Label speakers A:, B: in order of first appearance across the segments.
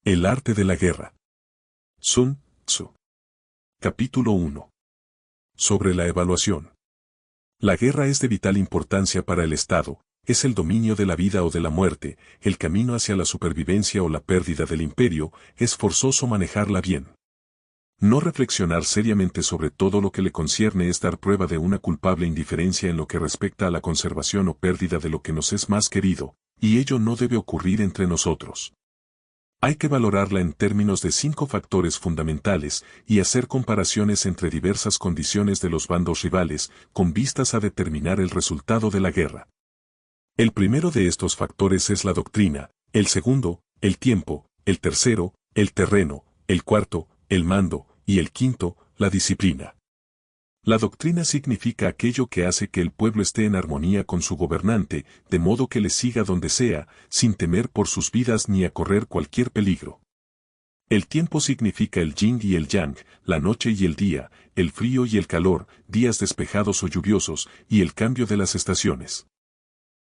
A: El arte de la guerra. Sun Tzu. Capítulo 1. Sobre la evaluación. La guerra es de vital importancia para el Estado, es el dominio de la vida o de la muerte, el camino hacia la supervivencia o la pérdida del imperio, es forzoso manejarla bien. No reflexionar seriamente sobre todo lo que le concierne es dar prueba de una culpable indiferencia en lo que respecta a la conservación o pérdida de lo que nos es más querido, y ello no debe ocurrir entre nosotros. Hay que valorarla en términos de 5 factores fundamentales y hacer comparaciones entre diversas condiciones de los bandos rivales, con vistas a determinar el resultado de la guerra. El primero de estos factores es la doctrina, el segundo, el tiempo, el tercero, el terreno, el cuarto, el mando, y el quinto, la disciplina. La doctrina significa aquello que hace que el pueblo esté en armonía con su gobernante, de modo que le siga donde sea, sin temer por sus vidas ni a correr cualquier peligro. El tiempo significa el yin y el yang, la noche y el día, el frío y el calor, días despejados o lluviosos, y el cambio de las estaciones.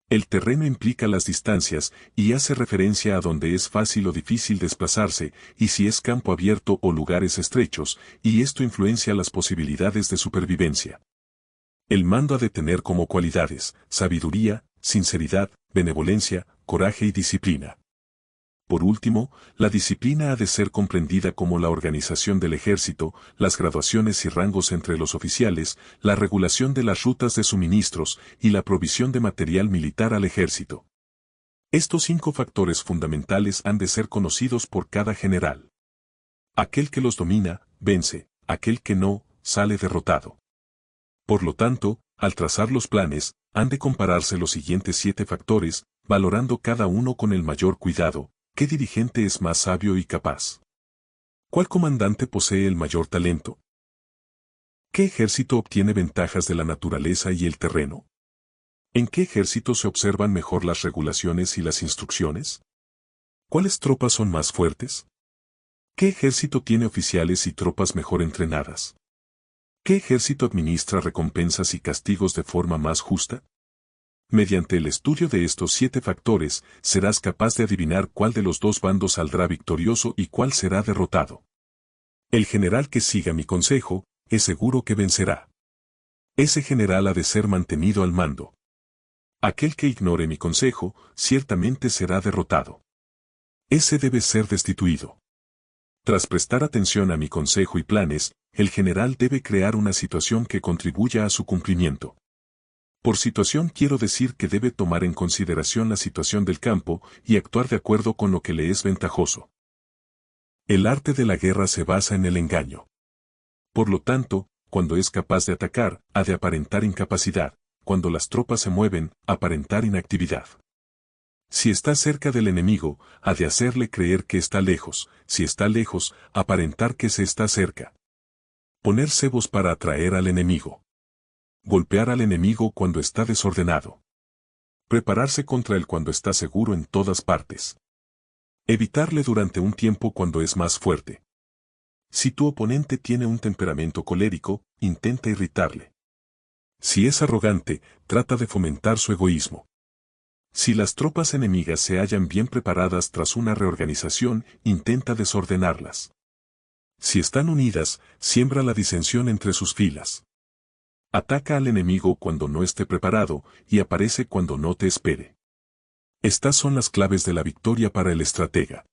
A: El terreno implica las distancias, y hace referencia a donde es fácil o difícil desplazarse, y si es campo abierto o lugares estrechos, y esto influencia las posibilidades de supervivencia. El mando ha de tener como cualidades, sabiduría, sinceridad, benevolencia, coraje y disciplina. Por último, la disciplina ha de ser comprendida como la organización del ejército, las graduaciones y rangos entre los oficiales, la regulación de las rutas de suministros y la provisión de material militar al ejército. Estos 5 factores fundamentales han de ser conocidos por cada general. Aquel que los domina, vence, aquel que no, sale derrotado. Por lo tanto, al trazar los planes, han de compararse los siguientes 7 factores, valorando cada uno con el mayor cuidado. ¿Qué dirigente es más sabio y capaz? ¿Cuál comandante posee el mayor talento? ¿Qué ejército obtiene ventajas de la naturaleza y el terreno? ¿En qué ejército se observan mejor las regulaciones y las instrucciones? ¿Cuáles tropas son más fuertes? ¿Qué ejército tiene oficiales y tropas mejor entrenadas? ¿Qué ejército administra recompensas y castigos de forma más justa? Mediante el estudio de estos 7 factores, serás capaz de adivinar cuál de los 2 bandos saldrá victorioso y cuál será derrotado. El general que siga mi consejo, es seguro que vencerá. Ese general ha de ser mantenido al mando. Aquel que ignore mi consejo, ciertamente será derrotado. Ese debe ser destituido. Tras prestar atención a mi consejo y planes, el general debe crear una situación que contribuya a su cumplimiento. Por situación quiero decir que debe tomar en consideración la situación del campo y actuar de acuerdo con lo que le es ventajoso. El arte de la guerra se basa en el engaño. Por lo tanto, cuando es capaz de atacar, ha de aparentar incapacidad, cuando las tropas se mueven, aparentar inactividad. Si está cerca del enemigo, ha de hacerle creer que está lejos, si está lejos, aparentar que se está cerca. Poner cebos para atraer al enemigo. Golpear al enemigo cuando está desordenado. Prepararse contra él cuando está seguro en todas partes. Evitarle durante un tiempo cuando es más fuerte. Si tu oponente tiene un temperamento colérico, intenta irritarle. Si es arrogante, trata de fomentar su egoísmo. Si las tropas enemigas se hallan bien preparadas tras una reorganización, intenta desordenarlas. Si están unidas, siembra la disensión entre sus filas. Ataca al enemigo cuando no esté preparado y aparece cuando no te espere. Estas son las claves de la victoria para el estratega.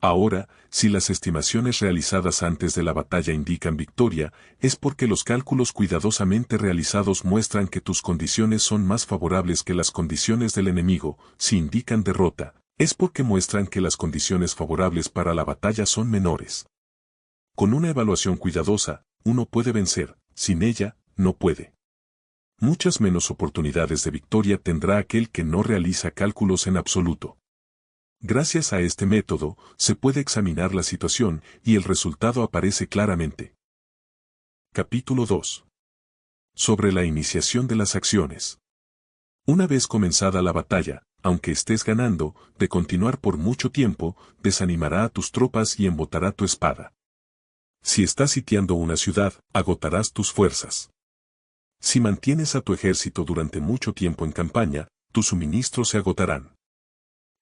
A: Ahora, si las estimaciones realizadas antes de la batalla indican victoria, es porque los cálculos cuidadosamente realizados muestran que tus condiciones son más favorables que las condiciones del enemigo. Si indican derrota, es porque muestran que las condiciones favorables para la batalla son menores. Con una evaluación cuidadosa, uno puede vencer, sin ella, no puede. Muchas menos oportunidades de victoria tendrá aquel que no realiza cálculos en absoluto. Gracias a este método, se puede examinar la situación y el resultado aparece claramente. Capítulo 2. Sobre la iniciación de las acciones. Una vez comenzada la batalla, aunque estés ganando, de continuar por mucho tiempo, desanimará a tus tropas y embotará tu espada. Si estás sitiando una ciudad, agotarás tus fuerzas. Si mantienes a tu ejército durante mucho tiempo en campaña, tus suministros se agotarán.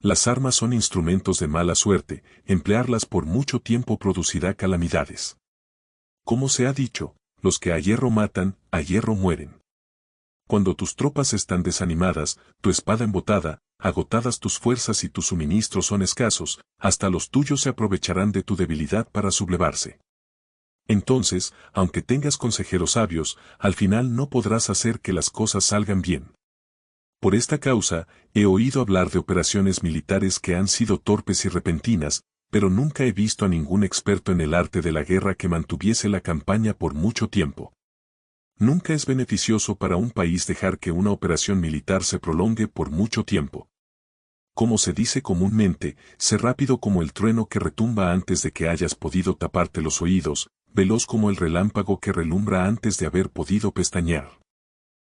A: Las armas son instrumentos de mala suerte, emplearlas por mucho tiempo producirá calamidades. Como se ha dicho, los que a hierro matan, a hierro mueren. Cuando tus tropas están desanimadas, tu espada embotada, agotadas tus fuerzas y tus suministros son escasos, hasta los tuyos se aprovecharán de tu debilidad para sublevarse. Entonces, aunque tengas consejeros sabios, al final no podrás hacer que las cosas salgan bien. Por esta causa, he oído hablar de operaciones militares que han sido torpes y repentinas, pero nunca he visto a ningún experto en el arte de la guerra que mantuviese la campaña por mucho tiempo. Nunca es beneficioso para un país dejar que una operación militar se prolongue por mucho tiempo. Como se dice comúnmente, sé rápido como el trueno que retumba antes de que hayas podido taparte los oídos, veloz como el relámpago que relumbra antes de haber podido pestañear.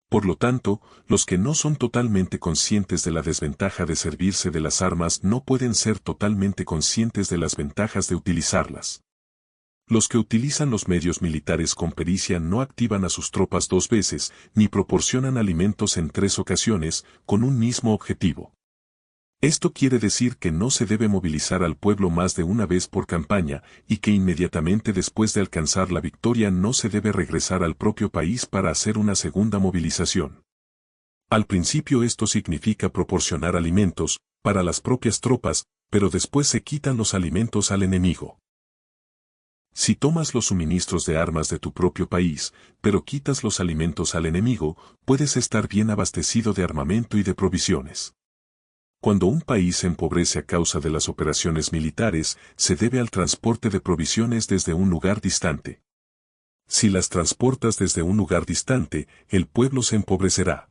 A: Por lo tanto, los que no son totalmente conscientes de la desventaja de servirse de las armas no pueden ser totalmente conscientes de las ventajas de utilizarlas. Los que utilizan los medios militares con pericia no activan a sus tropas 2 veces, ni proporcionan alimentos en 3 ocasiones, con un mismo objetivo. Esto quiere decir que no se debe movilizar al pueblo más de una vez por campaña, y que inmediatamente después de alcanzar la victoria no se debe regresar al propio país para hacer una segunda movilización. Al principio esto significa proporcionar alimentos, para las propias tropas, pero después se quitan los alimentos al enemigo. Si tomas los suministros de armas de tu propio país, pero quitas los alimentos al enemigo, puedes estar bien abastecido de armamento y de provisiones. Cuando un país se empobrece a causa de las operaciones militares, se debe al transporte de provisiones desde un lugar distante. Si las transportas desde un lugar distante, el pueblo se empobrecerá.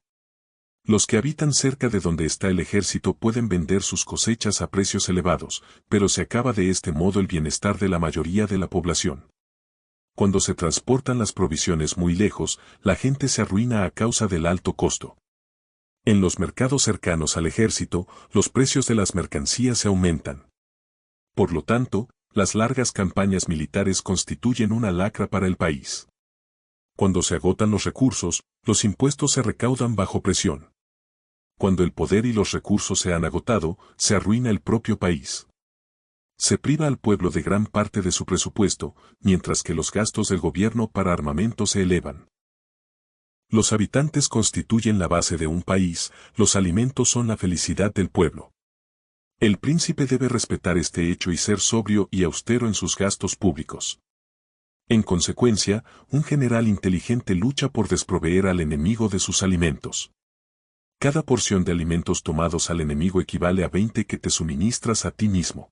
A: Los que habitan cerca de donde está el ejército pueden vender sus cosechas a precios elevados, pero se acaba de este modo el bienestar de la mayoría de la población. Cuando se transportan las provisiones muy lejos, la gente se arruina a causa del alto costo. En los mercados cercanos al ejército, los precios de las mercancías se aumentan. Por lo tanto, las largas campañas militares constituyen una lacra para el país. Cuando se agotan los recursos, los impuestos se recaudan bajo presión. Cuando el poder y los recursos se han agotado, se arruina el propio país. Se priva al pueblo de gran parte de su presupuesto, mientras que los gastos del gobierno para armamento se elevan. Los habitantes constituyen la base de un país, los alimentos son la felicidad del pueblo. El príncipe debe respetar este hecho y ser sobrio y austero en sus gastos públicos. En consecuencia, un general inteligente lucha por desproveer al enemigo de sus alimentos. Cada porción de alimentos tomados al enemigo equivale a 20 que te suministras a ti mismo.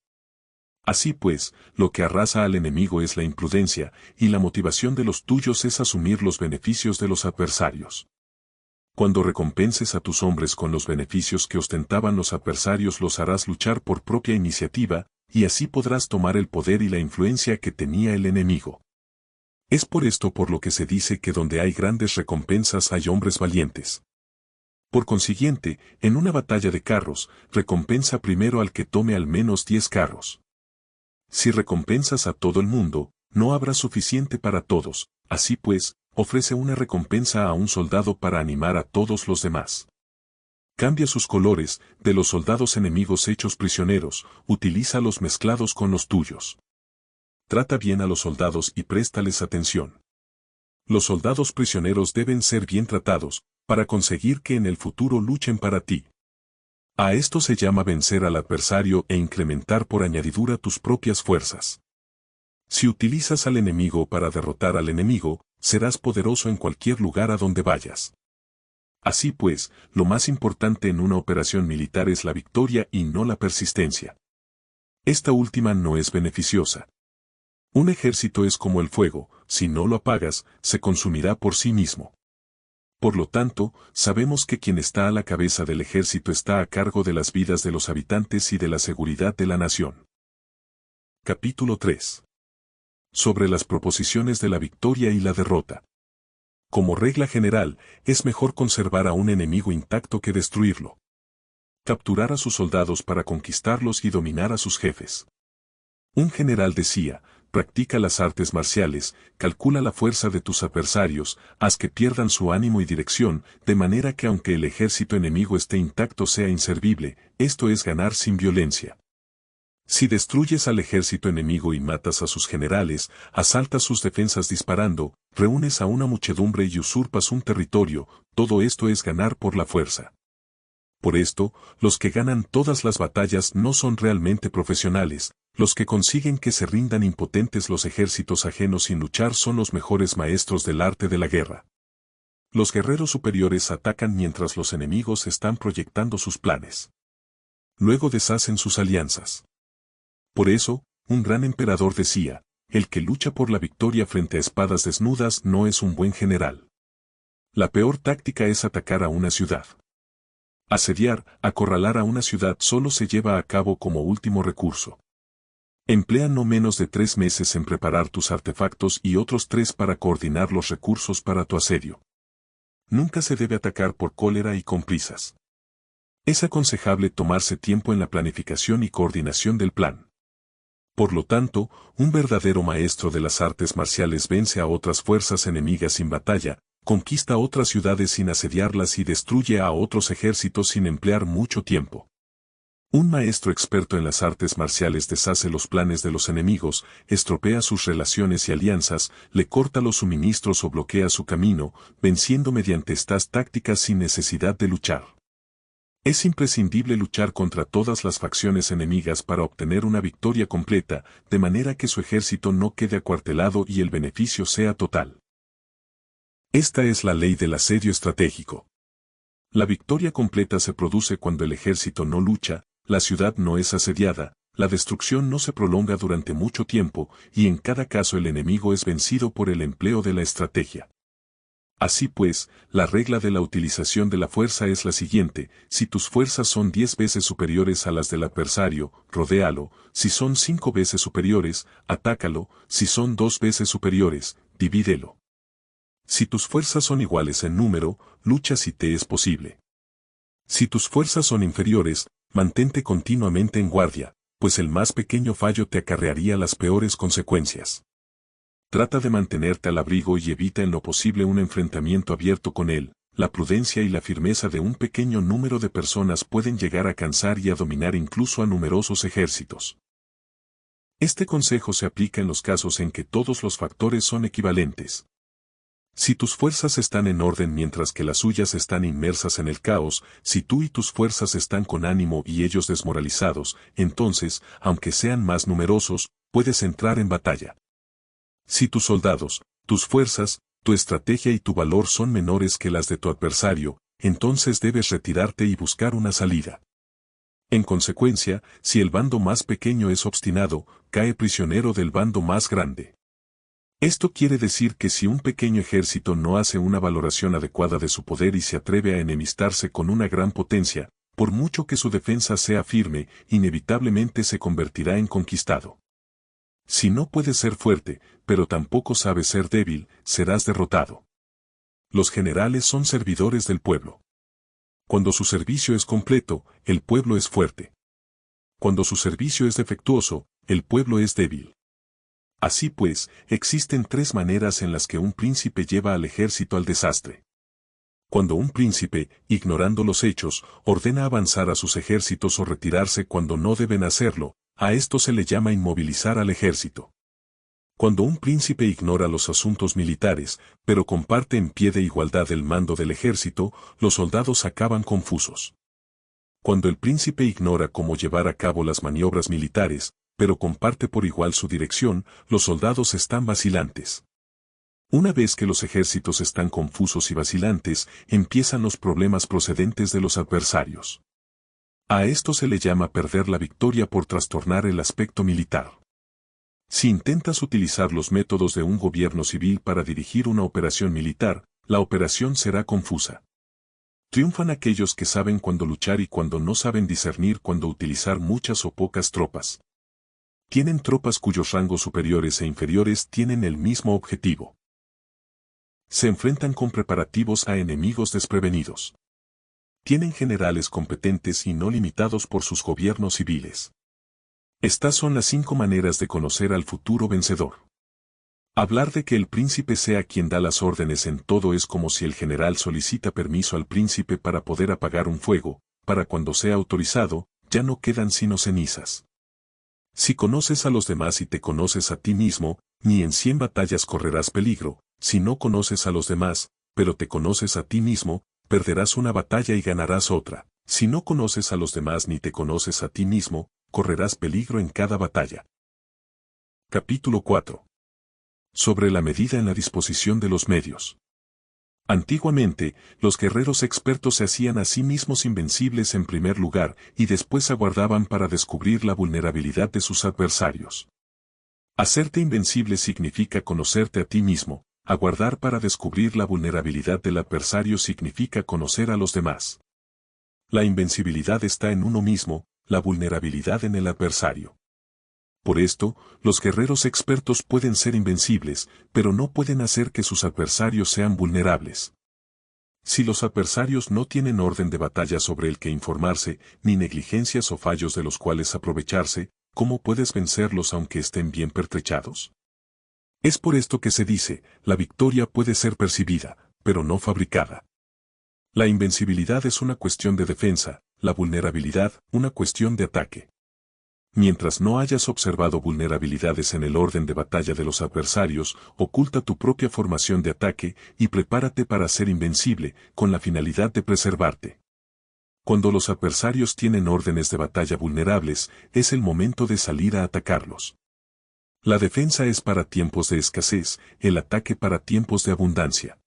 A: Así pues, lo que arrasa al enemigo es la imprudencia, y la motivación de los tuyos es asumir los beneficios de los adversarios. Cuando recompenses a tus hombres con los beneficios que ostentaban los adversarios los harás luchar por propia iniciativa, y así podrás tomar el poder y la influencia que tenía el enemigo. Es por esto por lo que se dice que donde hay grandes recompensas hay hombres valientes. Por consiguiente, en una batalla de carros, recompensa primero al que tome al menos 10 carros. Si recompensas a todo el mundo, no habrá suficiente para todos, así pues, ofrece una recompensa a un soldado para animar a todos los demás. Cambia sus colores, de los soldados enemigos hechos prisioneros, utilízalos mezclados con los tuyos. Trata bien a los soldados y préstales atención. Los soldados prisioneros deben ser bien tratados, para conseguir que en el futuro luchen para ti. A esto se llama vencer al adversario e incrementar por añadidura tus propias fuerzas. Si utilizas al enemigo para derrotar al enemigo, serás poderoso en cualquier lugar a donde vayas. Así pues, lo más importante en una operación militar es la victoria y no la persistencia. Esta última no es beneficiosa. Un ejército es como el fuego, si no lo apagas, se consumirá por sí mismo. Por lo tanto, sabemos que quien está a la cabeza del ejército está a cargo de las vidas de los habitantes y de la seguridad de la nación. Capítulo 3. Sobre las proposiciones de la victoria y la derrota. Como regla general, es mejor conservar a un enemigo intacto que destruirlo. Capturar a sus soldados para conquistarlos y dominar a sus jefes. Un general decía, practica las artes marciales, calcula la fuerza de tus adversarios, haz que pierdan su ánimo y dirección, de manera que aunque el ejército enemigo esté intacto sea inservible, esto es ganar sin violencia. Si destruyes al ejército enemigo y matas a sus generales, asaltas sus defensas disparando, reúnes a una muchedumbre y usurpas un territorio, todo esto es ganar por la fuerza. Por esto, los que ganan todas las batallas no son realmente profesionales, los que consiguen que se rindan impotentes los ejércitos ajenos sin luchar son los mejores maestros del arte de la guerra. Los guerreros superiores atacan mientras los enemigos están proyectando sus planes. Luego deshacen sus alianzas. Por eso, un gran emperador decía, el que lucha por la victoria frente a espadas desnudas no es un buen general. La peor táctica es atacar a una ciudad. Asediar, acorralar a una ciudad solo se lleva a cabo como último recurso. Emplea no menos de 3 meses en preparar tus artefactos y otros 3 para coordinar los recursos para tu asedio. Nunca se debe atacar por cólera y con prisas. Es aconsejable tomarse tiempo en la planificación y coordinación del plan. Por lo tanto, un verdadero maestro de las artes marciales vence a otras fuerzas enemigas sin batalla, conquista otras ciudades sin asediarlas y destruye a otros ejércitos sin emplear mucho tiempo. Un maestro experto en las artes marciales deshace los planes de los enemigos, estropea sus relaciones y alianzas, le corta los suministros o bloquea su camino, venciendo mediante estas tácticas sin necesidad de luchar. Es imprescindible luchar contra todas las facciones enemigas para obtener una victoria completa, de manera que su ejército no quede acuartelado y el beneficio sea total. Esta es la ley del asedio estratégico. La victoria completa se produce cuando el ejército no lucha, la ciudad no es asediada, la destrucción no se prolonga durante mucho tiempo, y en cada caso el enemigo es vencido por el empleo de la estrategia. Así pues, la regla de la utilización de la fuerza es la siguiente: si tus fuerzas son 10 veces superiores a las del adversario, rodéalo; si son 5 veces superiores, atácalo; si son 2 veces superiores, divídelo. Si tus fuerzas son iguales en número, lucha si te es posible. Si tus fuerzas son inferiores, mantente continuamente en guardia, pues el más pequeño fallo te acarrearía las peores consecuencias. Trata de mantenerte al abrigo y evita en lo posible un enfrentamiento abierto con él. La prudencia y la firmeza de un pequeño número de personas pueden llegar a cansar y a dominar incluso a numerosos ejércitos. Este consejo se aplica en los casos en que todos los factores son equivalentes. Si tus fuerzas están en orden mientras que las suyas están inmersas en el caos, si tú y tus fuerzas están con ánimo y ellos desmoralizados, entonces, aunque sean más numerosos, puedes entrar en batalla. Si tus soldados, tus fuerzas, tu estrategia y tu valor son menores que las de tu adversario, entonces debes retirarte y buscar una salida. En consecuencia, si el bando más pequeño es obstinado, cae prisionero del bando más grande. Esto quiere decir que si un pequeño ejército no hace una valoración adecuada de su poder y se atreve a enemistarse con una gran potencia, por mucho que su defensa sea firme, inevitablemente se convertirá en conquistado. Si no puedes ser fuerte, pero tampoco sabes ser débil, serás derrotado. Los generales son servidores del pueblo. Cuando su servicio es completo, el pueblo es fuerte. Cuando su servicio es defectuoso, el pueblo es débil. Así pues, existen 3 maneras en las que un príncipe lleva al ejército al desastre. Cuando un príncipe, ignorando los hechos, ordena avanzar a sus ejércitos o retirarse cuando no deben hacerlo, a esto se le llama inmovilizar al ejército. Cuando un príncipe ignora los asuntos militares, pero comparte en pie de igualdad el mando del ejército, los soldados acaban confusos. Cuando el príncipe ignora cómo llevar a cabo las maniobras militares, pero comparte por igual su dirección, los soldados están vacilantes. Una vez que los ejércitos están confusos y vacilantes, empiezan los problemas procedentes de los adversarios. A esto se le llama perder la victoria por trastornar el aspecto militar. Si intentas utilizar los métodos de un gobierno civil para dirigir una operación militar, la operación será confusa. Triunfan aquellos que saben cuándo luchar y cuando no saben discernir cuándo utilizar muchas o pocas tropas. Tienen tropas cuyos rangos superiores e inferiores tienen el mismo objetivo. Se enfrentan con preparativos a enemigos desprevenidos. Tienen generales competentes y no limitados por sus gobiernos civiles. Estas son las 5 maneras de conocer al futuro vencedor. Hablar de que el príncipe sea quien da las órdenes en todo es como si el general solicita permiso al príncipe para poder apagar un fuego, para cuando sea autorizado, ya no quedan sino cenizas. Si conoces a los demás y te conoces a ti mismo, ni en 100 batallas correrás peligro. Si no conoces a los demás, pero te conoces a ti mismo, perderás una batalla y ganarás otra. Si no conoces a los demás ni te conoces a ti mismo, correrás peligro en cada batalla. Capítulo 4. Sobre la medida en la disposición de los medios. Antiguamente, los guerreros expertos se hacían a sí mismos invencibles en primer lugar y después aguardaban para descubrir la vulnerabilidad de sus adversarios. Hacerte invencible significa conocerte a ti mismo, aguardar para descubrir la vulnerabilidad del adversario significa conocer a los demás. La invencibilidad está en uno mismo, la vulnerabilidad en el adversario. Por esto, los guerreros expertos pueden ser invencibles, pero no pueden hacer que sus adversarios sean vulnerables. Si los adversarios no tienen orden de batalla sobre el que informarse, ni negligencias o fallos de los cuales aprovecharse, ¿cómo puedes vencerlos aunque estén bien pertrechados? Es por esto que se dice, la victoria puede ser percibida, pero no fabricada. La invencibilidad es una cuestión de defensa, la vulnerabilidad, una cuestión de ataque. Mientras no hayas observado vulnerabilidades en el orden de batalla de los adversarios, oculta tu propia formación de ataque y prepárate para ser invencible, con la finalidad de preservarte. Cuando los adversarios tienen órdenes de batalla vulnerables, es el momento de salir a atacarlos. La defensa es para tiempos de escasez, el ataque para tiempos de abundancia.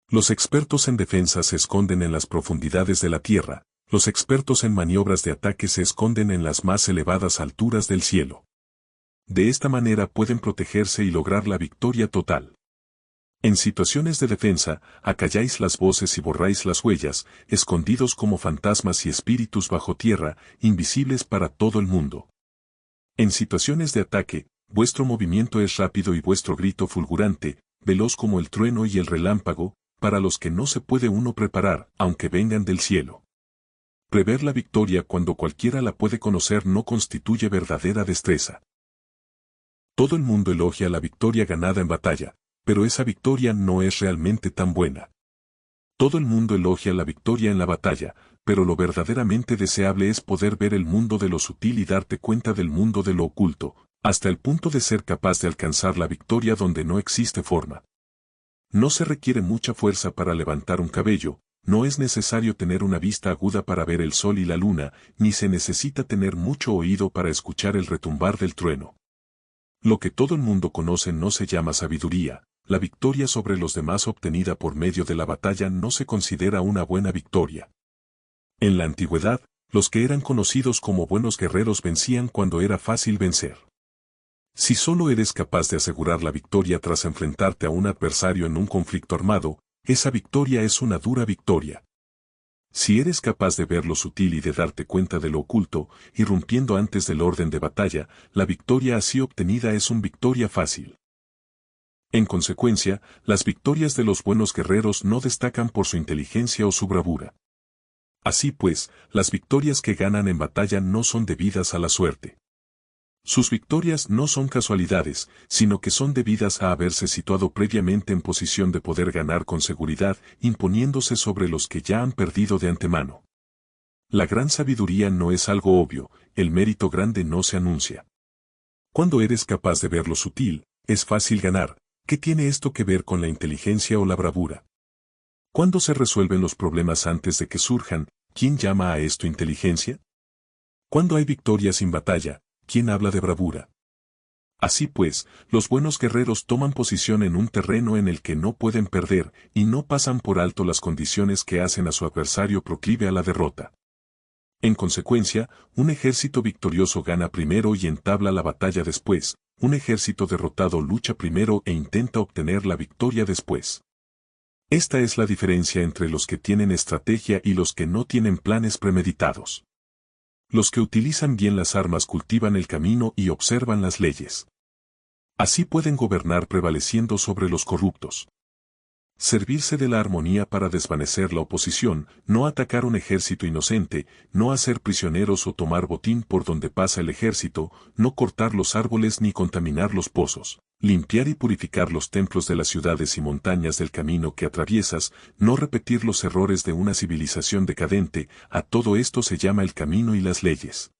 A: Los expertos en defensa se esconden en las profundidades de la tierra. Los expertos en maniobras de ataque se esconden en las más elevadas alturas del cielo. De esta manera pueden protegerse y lograr la victoria total. En situaciones de defensa, acalláis las voces y borráis las huellas, escondidos como fantasmas y espíritus bajo tierra, invisibles para todo el mundo. En situaciones de ataque, vuestro movimiento es rápido y vuestro grito fulgurante, veloz como el trueno y el relámpago, para los que no se puede uno preparar, aunque vengan del cielo. Prever la victoria cuando cualquiera la puede conocer no constituye verdadera destreza. Todo el mundo elogia la victoria ganada en batalla, pero esa victoria no es realmente tan buena. Todo el mundo elogia la victoria en la batalla, pero lo verdaderamente deseable es poder ver el mundo de lo sutil y darte cuenta del mundo de lo oculto, hasta el punto de ser capaz de alcanzar la victoria donde no existe forma. No se requiere mucha fuerza para levantar un cabello. No es necesario tener una vista aguda para ver el sol y la luna, ni se necesita tener mucho oído para escuchar el retumbar del trueno. Lo que todo el mundo conoce no se llama sabiduría, la victoria sobre los demás obtenida por medio de la batalla no se considera una buena victoria. En la antigüedad, los que eran conocidos como buenos guerreros vencían cuando era fácil vencer. Si solo eres capaz de asegurar la victoria tras enfrentarte a un adversario en un conflicto armado, esa victoria es una dura victoria. Si eres capaz de ver lo sutil y de darte cuenta de lo oculto, irrumpiendo antes del orden de batalla, la victoria así obtenida es una victoria fácil. En consecuencia, las victorias de los buenos guerreros no destacan por su inteligencia o su bravura. Así pues, las victorias que ganan en batalla no son debidas a la suerte. Sus victorias no son casualidades, sino que son debidas a haberse situado previamente en posición de poder ganar con seguridad, imponiéndose sobre los que ya han perdido de antemano. La gran sabiduría no es algo obvio, el mérito grande no se anuncia. Cuando eres capaz de ver lo sutil, es fácil ganar. ¿Qué tiene esto que ver con la inteligencia o la bravura? ¿Cuándo se resuelven los problemas antes de que surjan? ¿Quién llama a esto inteligencia? Cuando hay victoria sin batalla, ¿quién habla de bravura? Así pues, los buenos guerreros toman posición en un terreno en el que no pueden perder, y no pasan por alto las condiciones que hacen a su adversario proclive a la derrota. En consecuencia, un ejército victorioso gana primero y entabla la batalla después, un ejército derrotado lucha primero e intenta obtener la victoria después. Esta es la diferencia entre los que tienen estrategia y los que no tienen planes premeditados. Los que utilizan bien las armas cultivan el camino y observan las leyes. Así pueden gobernar prevaleciendo sobre los corruptos. Servirse de la armonía para desvanecer la oposición, no atacar un ejército inocente, no hacer prisioneros o tomar botín por donde pasa el ejército, no cortar los árboles ni contaminar los pozos, limpiar y purificar los templos de las ciudades y montañas del camino que atraviesas, no repetir los errores de una civilización decadente, a todo esto se llama el camino y las leyes.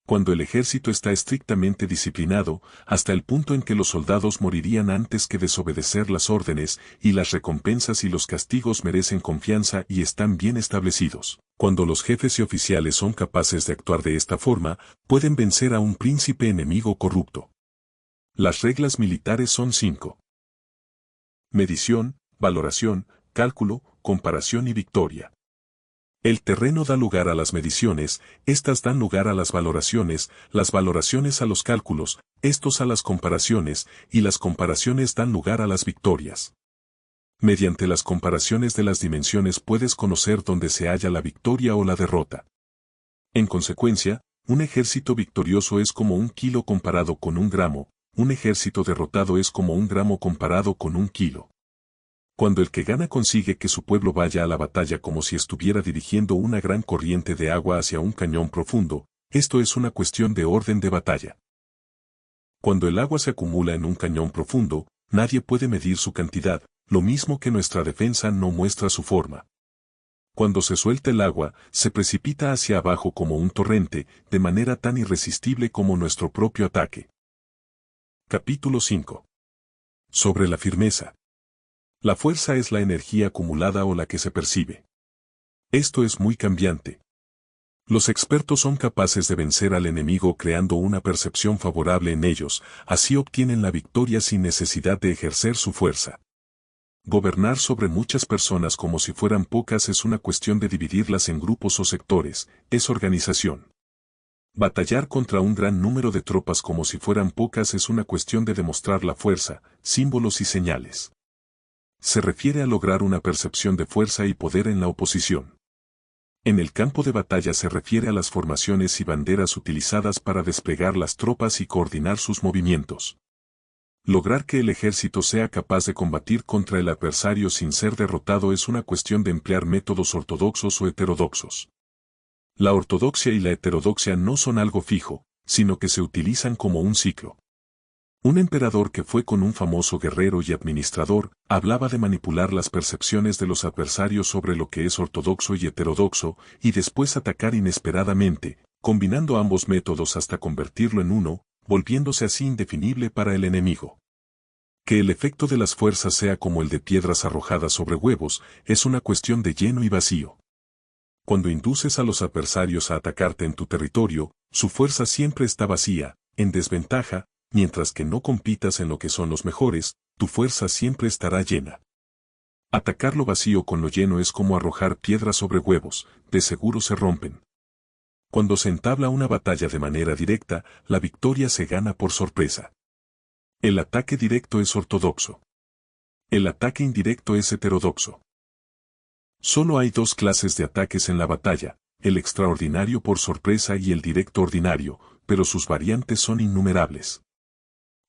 A: Cuando el ejército está estrictamente disciplinado, hasta el punto en que los soldados morirían antes que desobedecer las órdenes, y las recompensas y los castigos merecen confianza y están bien establecidos. Cuando los jefes y oficiales son capaces de actuar de esta forma, pueden vencer a un príncipe enemigo corrupto. Las reglas militares son 5. Medición, valoración, cálculo, comparación y victoria. El terreno da lugar a las mediciones, estas dan lugar a las valoraciones a los cálculos, estos a las comparaciones, y las comparaciones dan lugar a las victorias. Mediante las comparaciones de las dimensiones puedes conocer dónde se halla la victoria o la derrota. En consecuencia, un ejército victorioso es como 1 kilo comparado con 1 gramo, un ejército derrotado es como 1 gramo comparado con 1 kilo. Cuando el que gana consigue que su pueblo vaya a la batalla como si estuviera dirigiendo una gran corriente de agua hacia un cañón profundo, esto es una cuestión de orden de batalla. Cuando el agua se acumula en un cañón profundo, nadie puede medir su cantidad, lo mismo que nuestra defensa no muestra su forma. Cuando se suelta el agua, se precipita hacia abajo como un torrente, de manera tan irresistible como nuestro propio ataque. Capítulo 5. Sobre la firmeza. La fuerza es la energía acumulada o la que se percibe. Esto es muy cambiante. Los expertos son capaces de vencer al enemigo creando una percepción favorable en ellos, así obtienen la victoria sin necesidad de ejercer su fuerza. Gobernar sobre muchas personas como si fueran pocas es una cuestión de dividirlas en grupos o sectores, es organización. Batallar contra un gran número de tropas como si fueran pocas es una cuestión de demostrar la fuerza, símbolos y señales. Se refiere a lograr una percepción de fuerza y poder en la oposición. En el campo de batalla se refiere a las formaciones y banderas utilizadas para desplegar las tropas y coordinar sus movimientos. Lograr que el ejército sea capaz de combatir contra el adversario sin ser derrotado es una cuestión de emplear métodos ortodoxos o heterodoxos. La ortodoxia y la heterodoxia no son algo fijo, sino que se utilizan como un ciclo. Un emperador que fue con un famoso guerrero y administrador, hablaba de manipular las percepciones de los adversarios sobre lo que es ortodoxo y heterodoxo, y después atacar inesperadamente, combinando ambos métodos hasta convertirlo en uno, volviéndose así indefinible para el enemigo. Que el efecto de las fuerzas sea como el de piedras arrojadas sobre huevos, es una cuestión de lleno y vacío. Cuando induces a los adversarios a atacarte en tu territorio, su fuerza siempre está vacía, en desventaja, mientras que no compitas en lo que son los mejores, tu fuerza siempre estará llena. Atacar lo vacío con lo lleno es como arrojar piedras sobre huevos, de seguro se rompen. Cuando se entabla una batalla de manera directa, la victoria se gana por sorpresa. El ataque directo es ortodoxo. El ataque indirecto es heterodoxo. Solo hay 2 clases de ataques en la batalla, el extraordinario por sorpresa y el directo ordinario, pero sus variantes son innumerables.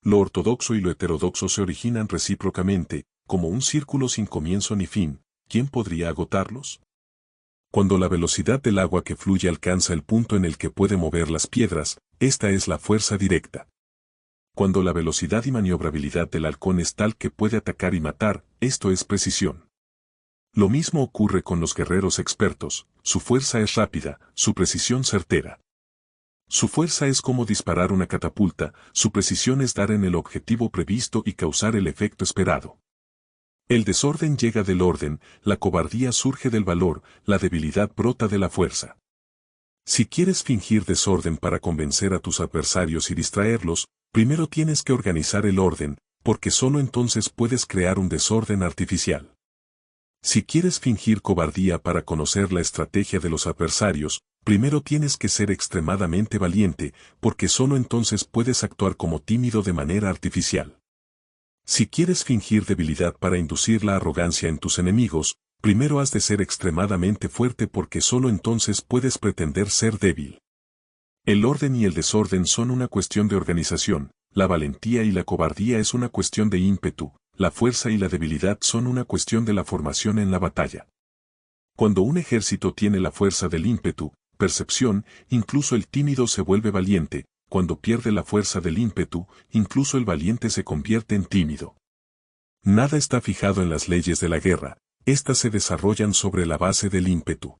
A: Lo ortodoxo y lo heterodoxo se originan recíprocamente, como un círculo sin comienzo ni fin. ¿Quién podría agotarlos? Cuando la velocidad del agua que fluye alcanza el punto en el que puede mover las piedras, esta es la fuerza directa. Cuando la velocidad y maniobrabilidad del halcón es tal que puede atacar y matar, esto es precisión. Lo mismo ocurre con los guerreros expertos, su fuerza es rápida, su precisión certera. Su fuerza es como disparar una catapulta, su precisión es dar en el objetivo previsto y causar el efecto esperado. El desorden llega del orden, la cobardía surge del valor, la debilidad brota de la fuerza. Si quieres fingir desorden para convencer a tus adversarios y distraerlos, primero tienes que organizar el orden, porque solo entonces puedes crear un desorden artificial. Si quieres fingir cobardía para conocer la estrategia de los adversarios, primero tienes que ser extremadamente valiente, porque solo entonces puedes actuar como tímido de manera artificial. Si quieres fingir debilidad para inducir la arrogancia en tus enemigos, primero has de ser extremadamente fuerte porque solo entonces puedes pretender ser débil. El orden y el desorden son una cuestión de organización, la valentía y la cobardía es una cuestión de ímpetu, la fuerza y la debilidad son una cuestión de la formación en la batalla. Cuando un ejército tiene la fuerza del ímpetu, percepción, incluso el tímido se vuelve valiente; cuando pierde la fuerza del ímpetu, incluso el valiente se convierte en tímido. Nada está fijado en las leyes de la guerra, éstas se desarrollan sobre la base del ímpetu.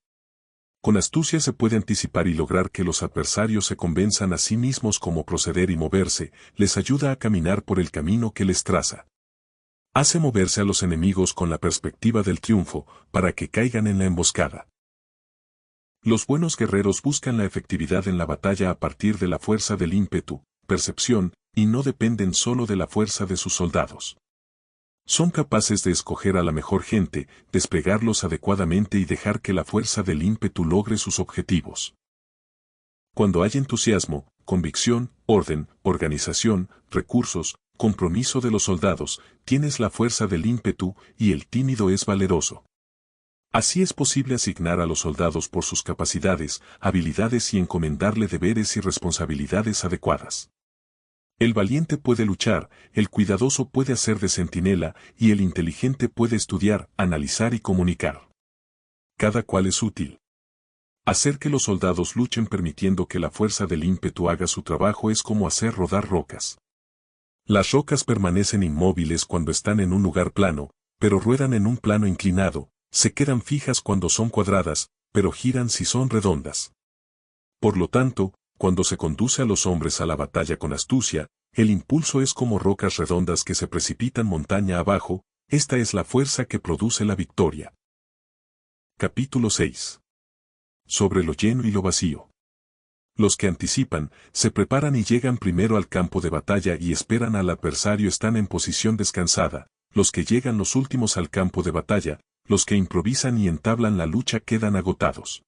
A: Con astucia se puede anticipar y lograr que los adversarios se convenzan a sí mismos cómo proceder y moverse; les ayuda a caminar por el camino que les traza. Hace moverse a los enemigos con la perspectiva del triunfo, para que caigan en la emboscada. Los buenos guerreros buscan la efectividad en la batalla a partir de la fuerza del ímpetu, percepción, y no dependen solo de la fuerza de sus soldados. Son capaces de escoger a la mejor gente, desplegarlos adecuadamente y dejar que la fuerza del ímpetu logre sus objetivos. Cuando hay entusiasmo, convicción, orden, organización, recursos, compromiso de los soldados, tienes la fuerza del ímpetu, y el tímido es valeroso. Así es posible asignar a los soldados por sus capacidades, habilidades y encomendarle deberes y responsabilidades adecuadas. El valiente puede luchar, el cuidadoso puede hacer de centinela, y el inteligente puede estudiar, analizar y comunicar. Cada cual es útil. Hacer que los soldados luchen permitiendo que la fuerza del ímpetu haga su trabajo es como hacer rodar rocas. Las rocas permanecen inmóviles cuando están en un lugar plano, pero ruedan en un plano inclinado; se quedan fijas cuando son cuadradas, pero giran si son redondas. Por lo tanto, cuando se conduce a los hombres a la batalla con astucia, el impulso es como rocas redondas que se precipitan montaña abajo; esta es la fuerza que produce la victoria. Capítulo 6. Sobre lo lleno y lo vacío. Los que anticipan, se preparan y llegan primero al campo de batalla y esperan al adversario están en posición descansada; los que llegan los últimos al campo de batalla, los que improvisan y entablan la lucha quedan agotados.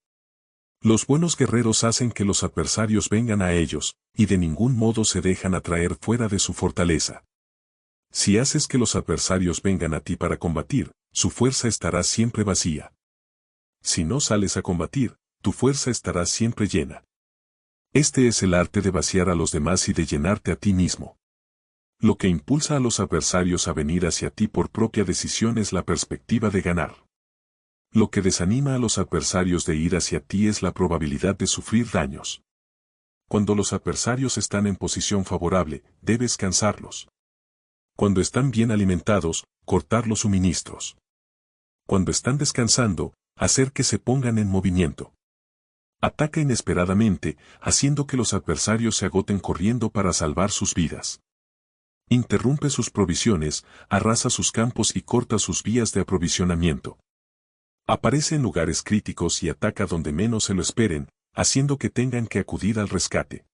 A: Los buenos guerreros hacen que los adversarios vengan a ellos, y de ningún modo se dejan atraer fuera de su fortaleza. Si haces que los adversarios vengan a ti para combatir, su fuerza estará siempre vacía. Si no sales a combatir, tu fuerza estará siempre llena. Este es el arte de vaciar a los demás y de llenarte a ti mismo. Lo que impulsa a los adversarios a venir hacia ti por propia decisión es la perspectiva de ganar. Lo que desanima a los adversarios de ir hacia ti es la probabilidad de sufrir daños. Cuando los adversarios están en posición favorable, debes cansarlos. Cuando están bien alimentados, cortar los suministros. Cuando están descansando, hacer que se pongan en movimiento. Ataca inesperadamente, haciendo que los adversarios se agoten corriendo para salvar sus vidas. Interrumpe sus provisiones, arrasa sus campos y corta sus vías de aprovisionamiento. Aparece en lugares críticos y ataca donde menos se lo esperen, haciendo que tengan que acudir al rescate.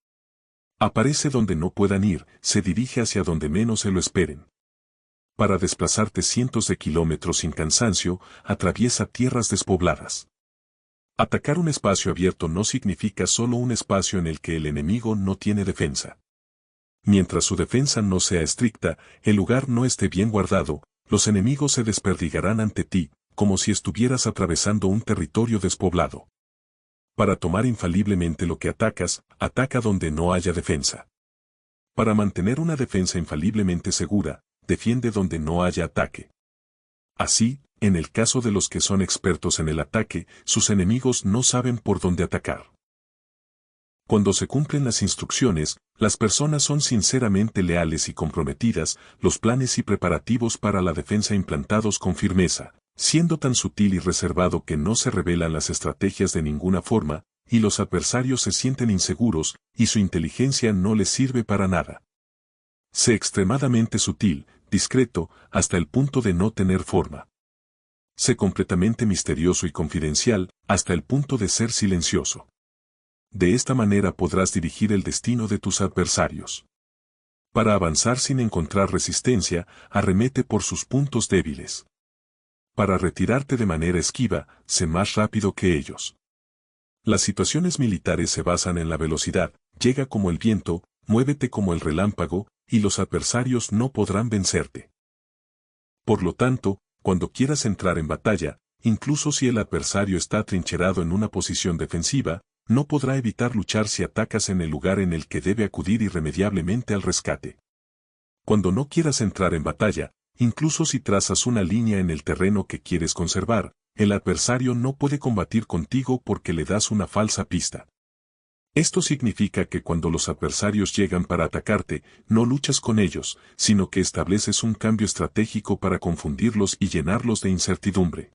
A: Aparece donde no puedan ir, se dirige hacia donde menos se lo esperen. Para desplazarte cientos de kilómetros sin cansancio, atraviesa tierras despobladas. Atacar un espacio abierto no significa solo un espacio en el que el enemigo no tiene defensa. Mientras su defensa no sea estricta, el lugar no esté bien guardado, los enemigos se desperdigarán ante ti, como si estuvieras atravesando un territorio despoblado. Para tomar infaliblemente lo que atacas, ataca donde no haya defensa. Para mantener una defensa infaliblemente segura, defiende donde no haya ataque. Así, en el caso de los que son expertos en el ataque, sus enemigos no saben por dónde atacar. Cuando se cumplen las instrucciones, las personas son sinceramente leales y comprometidas, los planes y preparativos para la defensa implantados con firmeza, siendo tan sutil y reservado que no se revelan las estrategias de ninguna forma, y los adversarios se sienten inseguros, y su inteligencia no les sirve para nada. Sé extremadamente sutil, discreto, hasta el punto de no tener forma. Sé completamente misterioso y confidencial, hasta el punto de ser silencioso. De esta manera podrás dirigir el destino de tus adversarios. Para avanzar sin encontrar resistencia, arremete por sus puntos débiles. Para retirarte de manera esquiva, sé más rápido que ellos. Las situaciones militares se basan en la velocidad, llega como el viento, muévete como el relámpago, y los adversarios no podrán vencerte. Por lo tanto, cuando quieras entrar en batalla, incluso si el adversario está atrincherado en una posición defensiva, no podrá evitar luchar si atacas en el lugar en el que debe acudir irremediablemente al rescate. Cuando no quieras entrar en batalla, incluso si trazas una línea en el terreno que quieres conservar, el adversario no puede combatir contigo porque le das una falsa pista. Esto significa que cuando los adversarios llegan para atacarte, no luchas con ellos, sino que estableces un cambio estratégico para confundirlos y llenarlos de incertidumbre.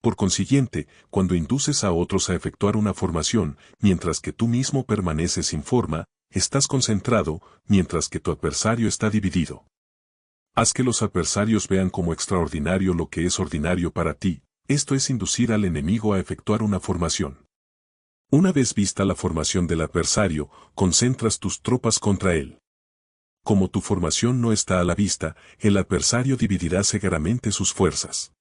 A: Por consiguiente, cuando induces a otros a efectuar una formación, mientras que tú mismo permaneces sin forma, estás concentrado, mientras que tu adversario está dividido. Haz que los adversarios vean como extraordinario lo que es ordinario para ti, esto es inducir al enemigo a efectuar una formación. Una vez vista la formación del adversario, concentras tus tropas contra él. Como tu formación no está a la vista, el adversario dividirá cegaramente sus fuerzas.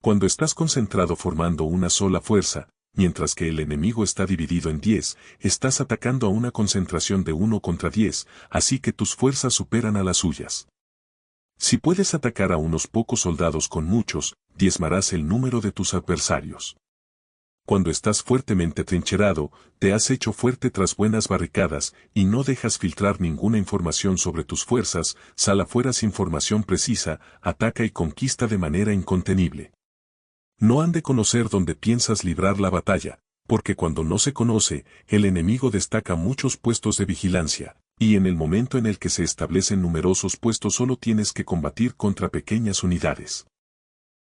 A: Cuando estás concentrado formando una sola fuerza, mientras que el enemigo está dividido en 10, estás atacando a una concentración de 1 contra 10, así que tus fuerzas superan a las suyas. Si puedes atacar a unos pocos soldados con muchos, diezmarás el número de tus adversarios. Cuando estás fuertemente trincherado, te has hecho fuerte tras buenas barricadas y no dejas filtrar ninguna información sobre tus fuerzas, sal afuera sin información precisa, ataca y conquista de manera incontenible. No han de conocer dónde piensas librar la batalla, porque cuando no se conoce, el enemigo destaca muchos puestos de vigilancia, y en el momento en el que se establecen numerosos puestos solo tienes que combatir contra pequeñas unidades.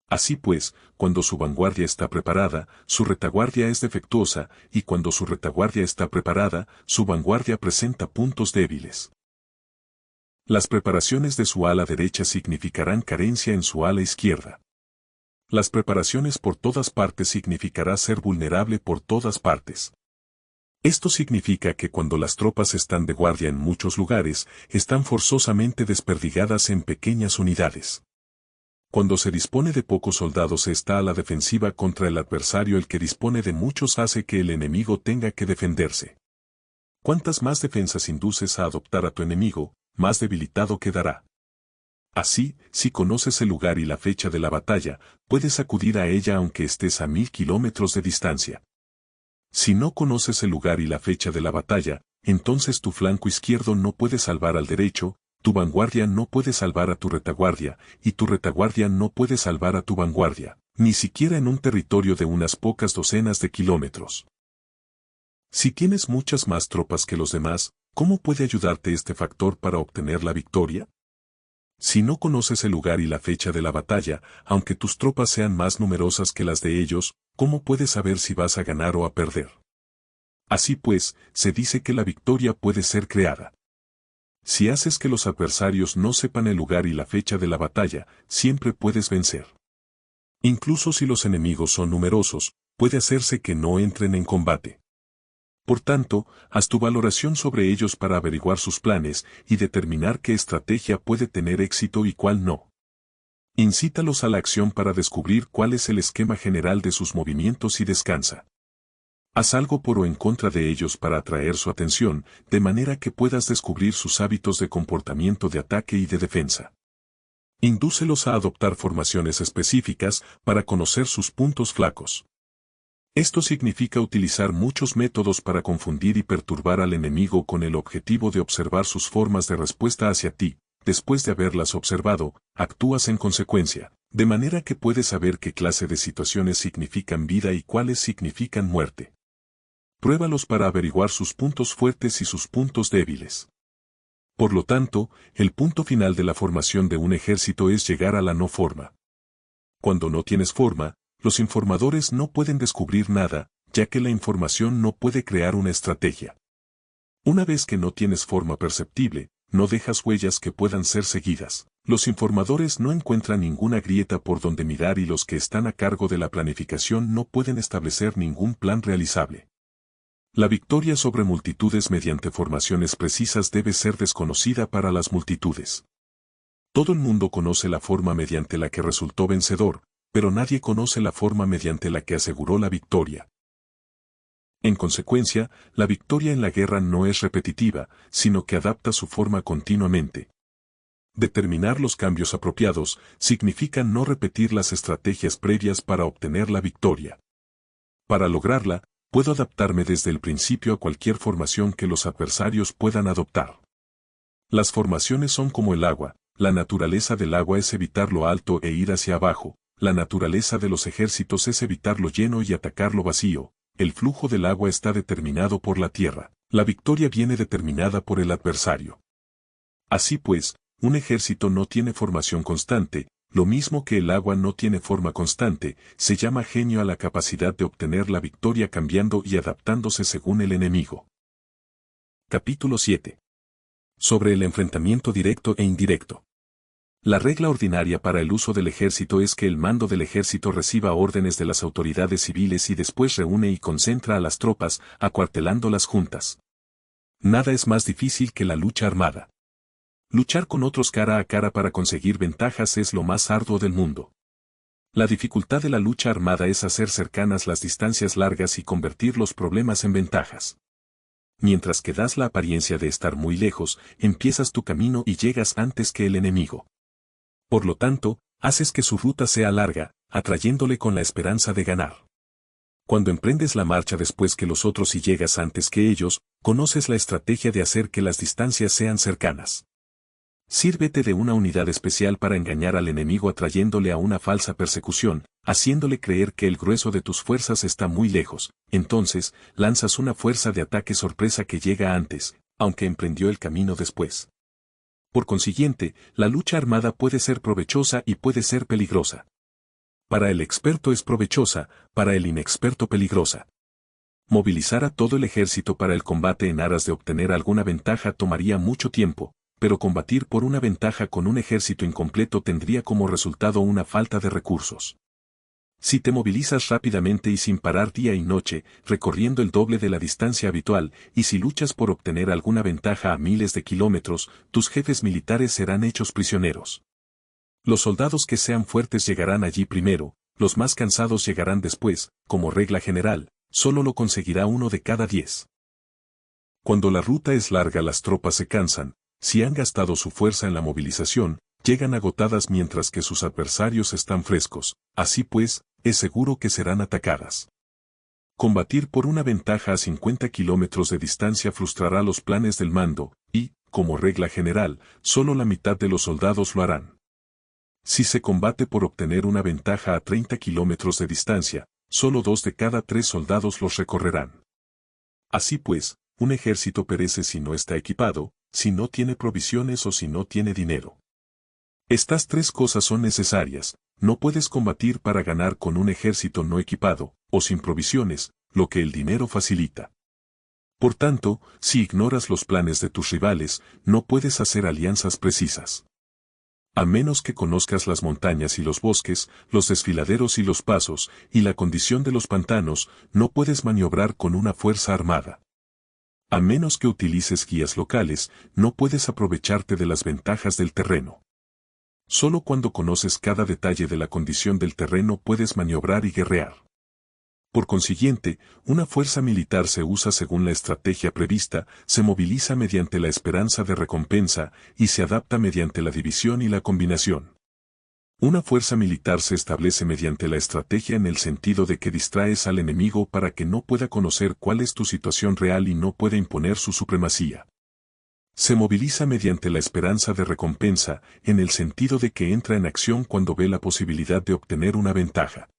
A: Así pues, cuando su vanguardia está preparada, su retaguardia es defectuosa, y cuando su retaguardia está preparada, su vanguardia presenta puntos débiles. Las preparaciones de su ala derecha significarán carencia en su ala izquierda. Las preparaciones por todas partes significará ser vulnerable por todas partes. Esto significa que cuando las tropas están de guardia en muchos lugares, están forzosamente desperdigadas en pequeñas unidades. Cuando se dispone de pocos soldados se está a la defensiva contra el adversario, el que dispone de muchos hace que el enemigo tenga que defenderse. Cuantas más defensas induces a adoptar a tu enemigo, más debilitado quedará. Así, si conoces el lugar y la fecha de la batalla, puedes acudir a ella aunque estés a 1000 kilómetros de distancia. Si no conoces el lugar y la fecha de la batalla, entonces tu flanco izquierdo no puede salvar al derecho, tu vanguardia no puede salvar a tu retaguardia, y tu retaguardia no puede salvar a tu vanguardia, ni siquiera en un territorio de unas pocas docenas de kilómetros. Si tienes muchas más tropas que los demás, ¿cómo puede ayudarte este factor para obtener la victoria? Si no conoces el lugar y la fecha de la batalla, aunque tus tropas sean más numerosas que las de ellos, ¿cómo puedes saber si vas a ganar o a perder? Así pues, se dice que la victoria puede ser creada. Si haces que los adversarios no sepan el lugar y la fecha de la batalla, siempre puedes vencer. Incluso si los enemigos son numerosos, puede hacerse que no entren en combate. Por tanto, haz tu valoración sobre ellos para averiguar sus planes y determinar qué estrategia puede tener éxito y cuál no. Incítalos a la acción para descubrir cuál es el esquema general de sus movimientos y descansa. Haz algo por o en contra de ellos para atraer su atención, de manera que puedas descubrir sus hábitos de comportamiento de ataque y de defensa. Indúcelos a adoptar formaciones específicas para conocer sus puntos flacos. Esto significa utilizar muchos métodos para confundir y perturbar al enemigo con el objetivo de observar sus formas de respuesta hacia ti. Después de haberlas observado, actúas en consecuencia, de manera que puedes saber qué clase de situaciones significan vida y cuáles significan muerte. Pruébalos para averiguar sus puntos fuertes y sus puntos débiles. Por lo tanto, el punto final de la formación de un ejército es llegar a la no forma. Cuando no tienes forma, los informadores no pueden descubrir nada, ya que la información no puede crear una estrategia. Una vez que no tienes forma perceptible, no dejas huellas que puedan ser seguidas. Los informadores no encuentran ninguna grieta por donde mirar y los que están a cargo de la planificación no pueden establecer ningún plan realizable. La victoria sobre multitudes mediante formaciones precisas debe ser desconocida para las multitudes. Todo el mundo conoce la forma mediante la que resultó vencedor, pero nadie conoce la forma mediante la que aseguró la victoria. En consecuencia, la victoria en la guerra no es repetitiva, sino que adapta su forma continuamente. Determinar los cambios apropiados significa no repetir las estrategias previas para obtener la victoria. Para lograrla, puedo adaptarme desde el principio a cualquier formación que los adversarios puedan adoptar. Las formaciones son como el agua, la naturaleza del agua es evitar lo alto e ir hacia abajo, la naturaleza de los ejércitos es evitar lo lleno y atacar lo vacío, el flujo del agua está determinado por la tierra, la victoria viene determinada por el adversario. Así pues, un ejército no tiene formación constante, lo mismo que el agua no tiene forma constante, se llama genio a la capacidad de obtener la victoria cambiando y adaptándose según el enemigo. Capítulo 7. Sobre el enfrentamiento directo e indirecto. La regla ordinaria para el uso del ejército es que el mando del ejército reciba órdenes de las autoridades civiles y después reúne y concentra a las tropas, acuartelándolas juntas. Nada es más difícil que la lucha armada. Luchar con otros cara a cara para conseguir ventajas es lo más arduo del mundo. La dificultad de la lucha armada es hacer cercanas las distancias largas y convertir los problemas en ventajas. Mientras que das la apariencia de estar muy lejos, empiezas tu camino y llegas antes que el enemigo. Por lo tanto, haces que su ruta sea larga, atrayéndole con la esperanza de ganar. Cuando emprendes la marcha después que los otros y llegas antes que ellos, conoces la estrategia de hacer que las distancias sean cercanas. Sírvete de una unidad especial para engañar al enemigo atrayéndole a una falsa persecución, haciéndole creer que el grueso de tus fuerzas está muy lejos, entonces, lanzas una fuerza de ataque sorpresa que llega antes, aunque emprendió el camino después. Por consiguiente, la lucha armada puede ser provechosa y puede ser peligrosa. Para el experto es provechosa, para el inexperto peligrosa. Movilizar a todo el ejército para el combate en aras de obtener alguna ventaja tomaría mucho tiempo, pero combatir por una ventaja con un ejército incompleto tendría como resultado una falta de recursos. Si te movilizas rápidamente y sin parar día y noche, recorriendo el doble de la distancia habitual, y si luchas por obtener alguna ventaja a miles de kilómetros, tus jefes militares serán hechos prisioneros. Los soldados que sean fuertes llegarán allí primero, los más cansados llegarán después, como regla general, solo lo conseguirá 1 de cada 10. Cuando la ruta es larga las tropas se cansan, si han gastado su fuerza en la movilización, llegan agotadas mientras que sus adversarios están frescos, así pues, es seguro que serán atacadas. Combatir por una ventaja a 50 kilómetros de distancia frustrará los planes del mando, y, como regla general, solo la mitad de los soldados lo harán. Si se combate por obtener una ventaja a 30 kilómetros de distancia, solo 2 de cada 3 soldados los recorrerán. Así pues, un ejército perece si no está equipado, si no tiene provisiones o si no tiene dinero. Estas 3 cosas son necesarias, no puedes combatir para ganar con un ejército no equipado, o sin provisiones, lo que el dinero facilita. Por tanto, si ignoras los planes de tus rivales, no puedes hacer alianzas precisas. A menos que conozcas las montañas y los bosques, los desfiladeros y los pasos, y la condición de los pantanos, no puedes maniobrar con una fuerza armada. A menos que utilices guías locales, no puedes aprovecharte de las ventajas del terreno. Solo cuando conoces cada detalle de la condición del terreno puedes maniobrar y guerrear. Por consiguiente, una fuerza militar se usa según la estrategia prevista, se moviliza mediante la esperanza de recompensa, y se adapta mediante la división y la combinación. Una fuerza militar se establece mediante la estrategia en el sentido de que distraes al enemigo para que no pueda conocer cuál es tu situación real y no pueda imponer su supremacía. Se moviliza mediante la esperanza de recompensa, en el sentido de que entra en acción cuando ve la posibilidad de obtener una ventaja.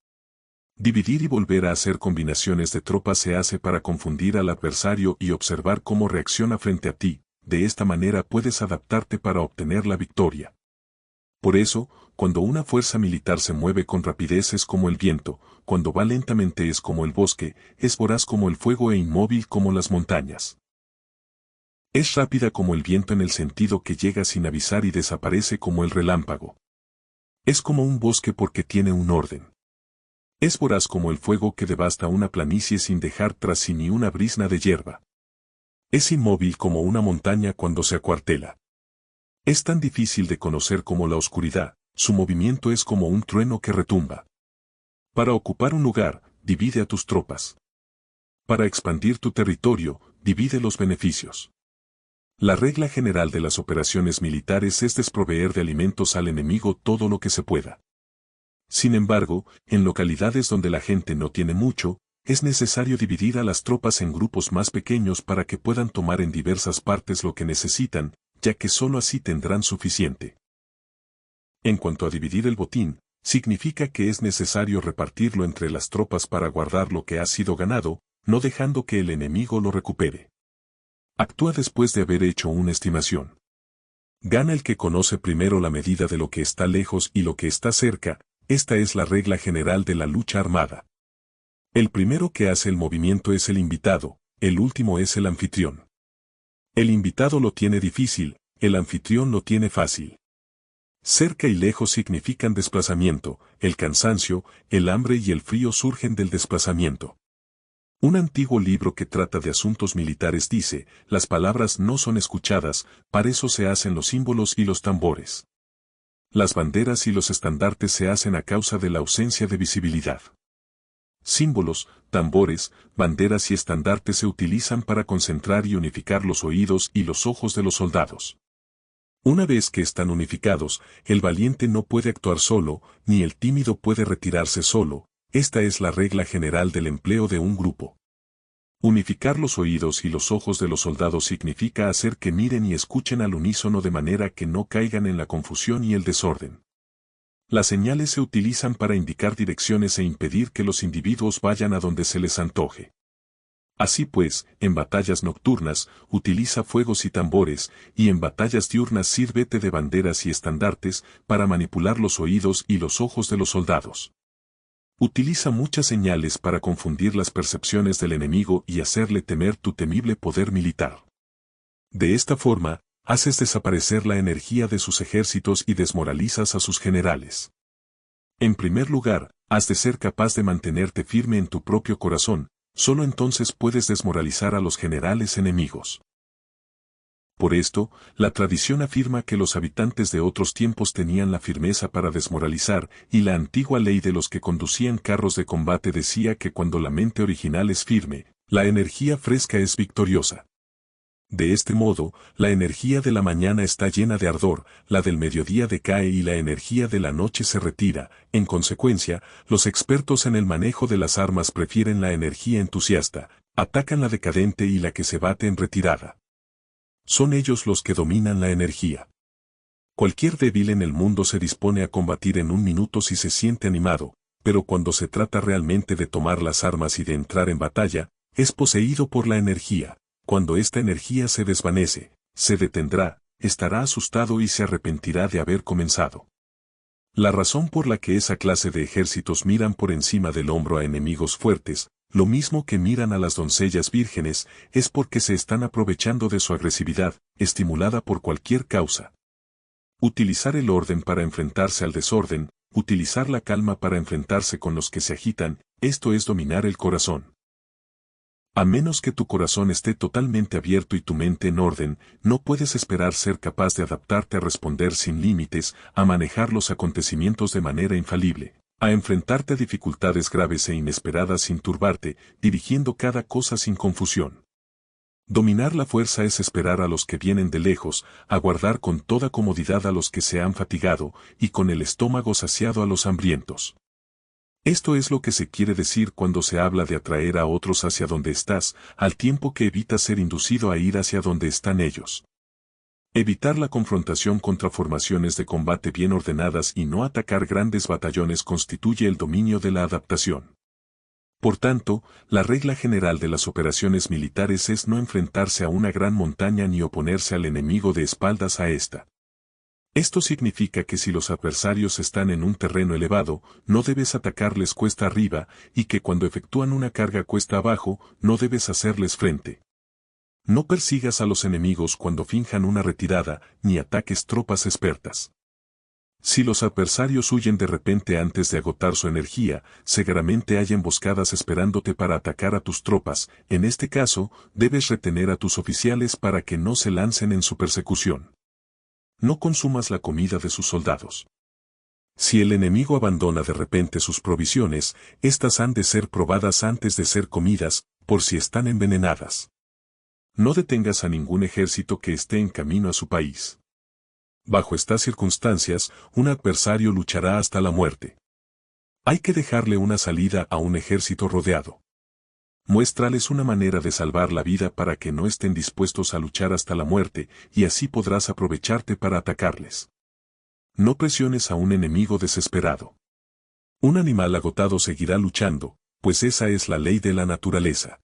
A: Dividir y volver a hacer combinaciones de tropas se hace para confundir al adversario y observar cómo reacciona frente a ti, de esta manera puedes adaptarte para obtener la victoria. Por eso, cuando una fuerza militar se mueve con rapidez es como el viento, cuando va lentamente es como el bosque, es voraz como el fuego e inmóvil como las montañas. Es rápida como el viento en el sentido que llega sin avisar y desaparece como el relámpago. Es como un bosque porque tiene un orden. Es voraz como el fuego que devasta una planicie sin dejar tras sí ni una brizna de hierba. Es inmóvil como una montaña cuando se acuartela. Es tan difícil de conocer como la oscuridad, su movimiento es como un trueno que retumba. Para ocupar un lugar, divide a tus tropas. Para expandir tu territorio, divide los beneficios. La regla general de las operaciones militares es desproveer de alimentos al enemigo todo lo que se pueda. Sin embargo, en localidades donde la gente no tiene mucho, es necesario dividir a las tropas en grupos más pequeños para que puedan tomar en diversas partes lo que necesitan, ya que solo así tendrán suficiente. En cuanto a dividir el botín, significa que es necesario repartirlo entre las tropas para guardar lo que ha sido ganado, no dejando que el enemigo lo recupere. Actúa después de haber hecho una estimación. Gana el que conoce primero la medida de lo que está lejos y lo que está cerca. Esta es la regla general de la lucha armada. El primero que hace el movimiento es el invitado, el último es el anfitrión. El invitado lo tiene difícil, el anfitrión lo tiene fácil. Cerca y lejos significan desplazamiento, el cansancio, el hambre y el frío surgen del desplazamiento. Un antiguo libro que trata de asuntos militares dice, las palabras no son escuchadas, para eso se hacen los símbolos y los tambores. Las banderas y los estandartes se hacen a causa de la ausencia de visibilidad. Símbolos, tambores, banderas y estandartes se utilizan para concentrar y unificar los oídos y los ojos de los soldados. Una vez que están unificados, el valiente no puede actuar solo, ni el tímido puede retirarse solo. Esta es la regla general del empleo de un grupo. Unificar los oídos y los ojos de los soldados significa hacer que miren y escuchen al unísono de manera que no caigan en la confusión y el desorden. Las señales se utilizan para indicar direcciones e impedir que los individuos vayan a donde se les antoje. Así pues, en batallas nocturnas, utiliza fuegos y tambores, y en batallas diurnas sírvete de banderas y estandartes para manipular los oídos y los ojos de los soldados. Utiliza muchas señales para confundir las percepciones del enemigo y hacerle temer tu temible poder militar. De esta forma, haces desaparecer la energía de sus ejércitos y desmoralizas a sus generales. En primer lugar, has de ser capaz de mantenerte firme en tu propio corazón, solo entonces puedes desmoralizar a los generales enemigos. Por esto, la tradición afirma que los habitantes de otros tiempos tenían la firmeza para desmoralizar, y la antigua ley de los que conducían carros de combate decía que cuando la mente original es firme, la energía fresca es victoriosa. De este modo, la energía de la mañana está llena de ardor, la del mediodía decae y la energía de la noche se retira. En consecuencia, los expertos en el manejo de las armas prefieren la energía entusiasta, atacan la decadente y la que se bate en retirada. Son ellos los que dominan la energía. Cualquier débil en el mundo se dispone a combatir en un minuto si se siente animado, pero cuando se trata realmente de tomar las armas y de entrar en batalla, es poseído por la energía. Cuando esta energía se desvanece, se detendrá, estará asustado y se arrepentirá de haber comenzado. La razón por la que esa clase de ejércitos miran por encima del hombro a enemigos fuertes, lo mismo que miran a las doncellas vírgenes, es porque se están aprovechando de su agresividad, estimulada por cualquier causa. Utilizar el orden para enfrentarse al desorden, utilizar la calma para enfrentarse con los que se agitan, esto es dominar el corazón. A menos que tu corazón esté totalmente abierto y tu mente en orden, no puedes esperar ser capaz de adaptarte a responder sin límites, a manejar los acontecimientos de manera infalible, a enfrentarte a dificultades graves e inesperadas sin turbarte, dirigiendo cada cosa sin confusión. Dominar la fuerza es esperar a los que vienen de lejos, aguardar con toda comodidad a los que se han fatigado, y con el estómago saciado a los hambrientos. Esto es lo que se quiere decir cuando se habla de atraer a otros hacia donde estás, al tiempo que evitas ser inducido a ir hacia donde están ellos. Evitar la confrontación contra formaciones de combate bien ordenadas y no atacar grandes batallones constituye el dominio de la adaptación. Por tanto, la regla general de las operaciones militares es no enfrentarse a una gran montaña ni oponerse al enemigo de espaldas a esta. Esto significa que si los adversarios están en un terreno elevado, no debes atacarles cuesta arriba, y que cuando efectúan una carga cuesta abajo, no debes hacerles frente. No persigas a los enemigos cuando finjan una retirada, ni ataques tropas expertas. Si los adversarios huyen de repente antes de agotar su energía, seguramente hay emboscadas esperándote para atacar a tus tropas. En este caso, debes retener a tus oficiales para que no se lancen en su persecución. No consumas la comida de sus soldados. Si el enemigo abandona de repente sus provisiones, éstas han de ser probadas antes de ser comidas, por si están envenenadas. No detengas a ningún ejército que esté en camino a su país. Bajo estas circunstancias, un adversario luchará hasta la muerte. Hay que dejarle una salida a un ejército rodeado. Muéstrales una manera de salvar la vida para que no estén dispuestos a luchar hasta la muerte, y así podrás aprovecharte para atacarles. No presiones a un enemigo desesperado. Un animal agotado seguirá luchando, pues esa es la ley de la naturaleza.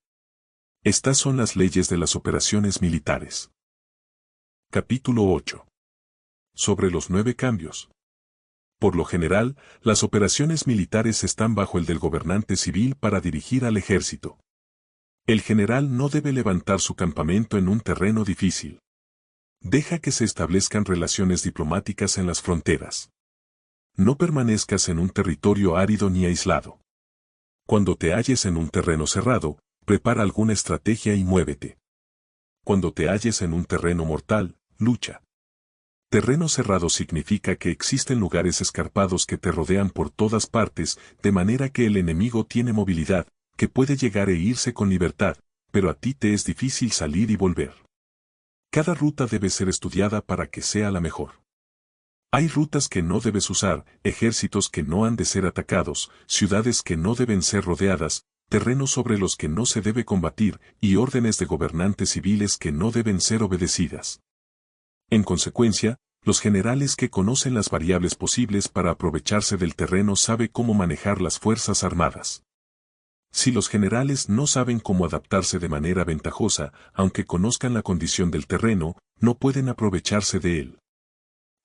A: Estas son las leyes de las operaciones militares. Capítulo 8. Sobre los 9 cambios. Por lo general, las operaciones militares están bajo el del gobernante civil para dirigir al ejército. El general no debe levantar su campamento en un terreno difícil. Deja que se establezcan relaciones diplomáticas en las fronteras. No permanezcas en un territorio árido ni aislado. Cuando te halles en un terreno cerrado, prepara alguna estrategia y muévete. Cuando te halles en un terreno mortal, lucha. Terreno cerrado significa que existen lugares escarpados que te rodean por todas partes, de manera que el enemigo tiene movilidad, que puede llegar e irse con libertad, pero a ti te es difícil salir y volver. Cada ruta debe ser estudiada para que sea la mejor. Hay rutas que no debes usar, ejércitos que no han de ser atacados, ciudades que no deben ser rodeadas, terrenos sobre los que no se debe combatir, y órdenes de gobernantes civiles que no deben ser obedecidas. En consecuencia, los generales que conocen las variables posibles para aprovecharse del terreno saben cómo manejar las fuerzas armadas. Si los generales no saben cómo adaptarse de manera ventajosa, aunque conozcan la condición del terreno, no pueden aprovecharse de él.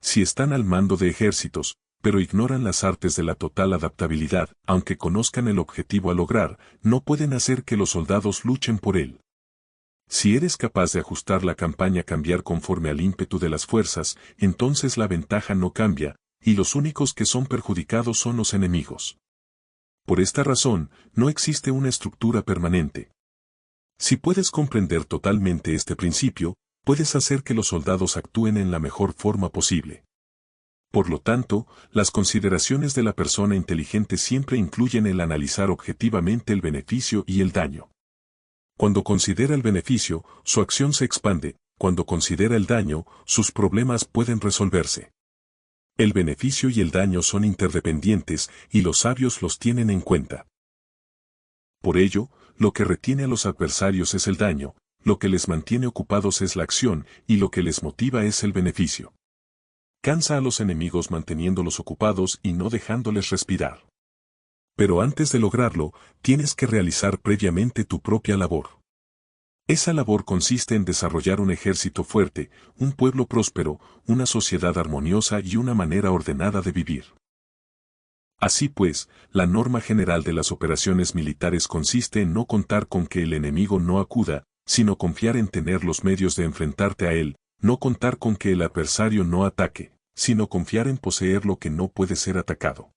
A: Si están al mando de ejércitos, pero ignoran las artes de la total adaptabilidad, aunque conozcan el objetivo a lograr, no pueden hacer que los soldados luchen por él. Si eres capaz de ajustar la campaña a cambiar conforme al ímpetu de las fuerzas, entonces la ventaja no cambia, y los únicos que son perjudicados son los enemigos. Por esta razón, no existe una estructura permanente. Si puedes comprender totalmente este principio, puedes hacer que los soldados actúen en la mejor forma posible. Por lo tanto, las consideraciones de la persona inteligente siempre incluyen el analizar objetivamente el beneficio y el daño. Cuando considera el beneficio, su acción se expande; cuando considera el daño, sus problemas pueden resolverse. El beneficio y el daño son interdependientes, y los sabios los tienen en cuenta. Por ello, lo que retiene a los adversarios es el daño, lo que les mantiene ocupados es la acción, y lo que les motiva es el beneficio. Cansa a los enemigos manteniéndolos ocupados y no dejándoles respirar. Pero antes de lograrlo, tienes que realizar previamente tu propia labor. Esa labor consiste en desarrollar un ejército fuerte, un pueblo próspero, una sociedad armoniosa y una manera ordenada de vivir. Así pues, la norma general de las operaciones militares consiste en no contar con que el enemigo no acuda, sino confiar en tener los medios de enfrentarte a él; no contar con que el adversario no ataque, sino confiar en poseer lo que no puede ser atacado.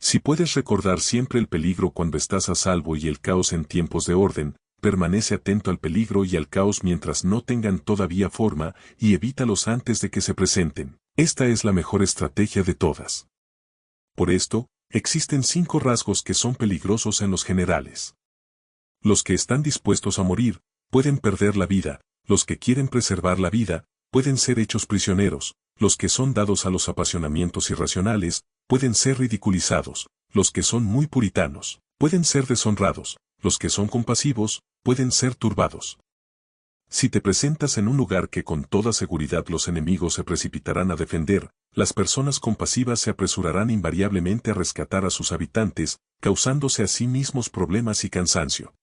A: Si puedes recordar siempre el peligro cuando estás a salvo y el caos en tiempos de orden, permanece atento al peligro y al caos mientras no tengan todavía forma, y evítalos antes de que se presenten. Esta es la mejor estrategia de todas. Por esto, existen 5 rasgos que son peligrosos en los generales. Los que están dispuestos a morir, pueden perder la vida; los que quieren preservar la vida, pueden ser hechos prisioneros; los que son dados a los apasionamientos irracionales, pueden ser ridiculizados; los que son muy puritanos, pueden ser deshonrados; los que son compasivos, pueden ser turbados. Si te presentas en un lugar que con toda seguridad los enemigos se precipitarán a defender, las personas compasivas se apresurarán invariablemente a rescatar a sus habitantes, causándose a sí mismos problemas y cansancio.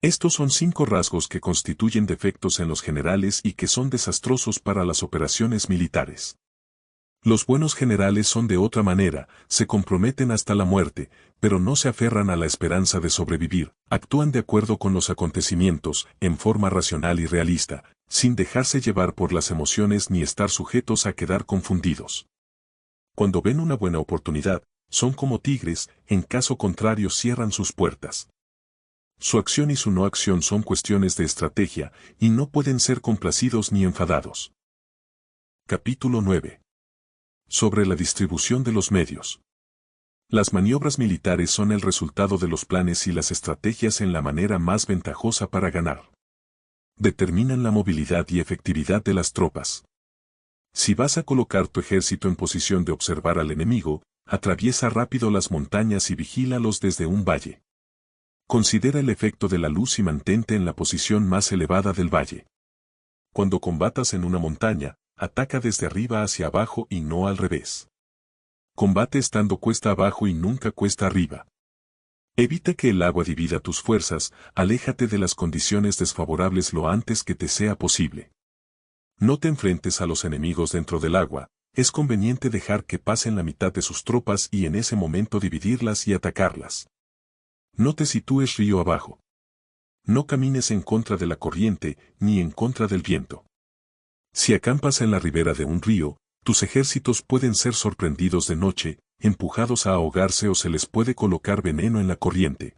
A: Estos son 5 rasgos que constituyen defectos en los generales y que son desastrosos para las operaciones militares. Los buenos generales son de otra manera, se comprometen hasta la muerte, pero no se aferran a la esperanza de sobrevivir; actúan de acuerdo con los acontecimientos, en forma racional y realista, sin dejarse llevar por las emociones ni estar sujetos a quedar confundidos. Cuando ven una buena oportunidad, son como tigres; en caso contrario cierran sus puertas. Su acción y su no acción son cuestiones de estrategia, y no pueden ser complacidos ni enfadados. Capítulo 9. Sobre la distribución de los medios. Las maniobras militares son el resultado de los planes y las estrategias en la manera más ventajosa para ganar. Determinan la movilidad y efectividad de las tropas. Si vas a colocar tu ejército en posición de observar al enemigo, atraviesa rápido las montañas y vigílalos desde un valle. Considera el efecto de la luz y mantente en la posición más elevada del valle. Cuando combatas en una montaña, ataca desde arriba hacia abajo y no al revés. Combate estando cuesta abajo y nunca cuesta arriba. Evita que el agua divida tus fuerzas, aléjate de las condiciones desfavorables lo antes que te sea posible. No te enfrentes a los enemigos dentro del agua, es conveniente dejar que pasen la mitad de sus tropas y en ese momento dividirlas y atacarlas. No te sitúes río abajo. No camines en contra de la corriente ni en contra del viento. Si acampas en la ribera de un río, tus ejércitos pueden ser sorprendidos de noche, empujados a ahogarse o se les puede colocar veneno en la corriente.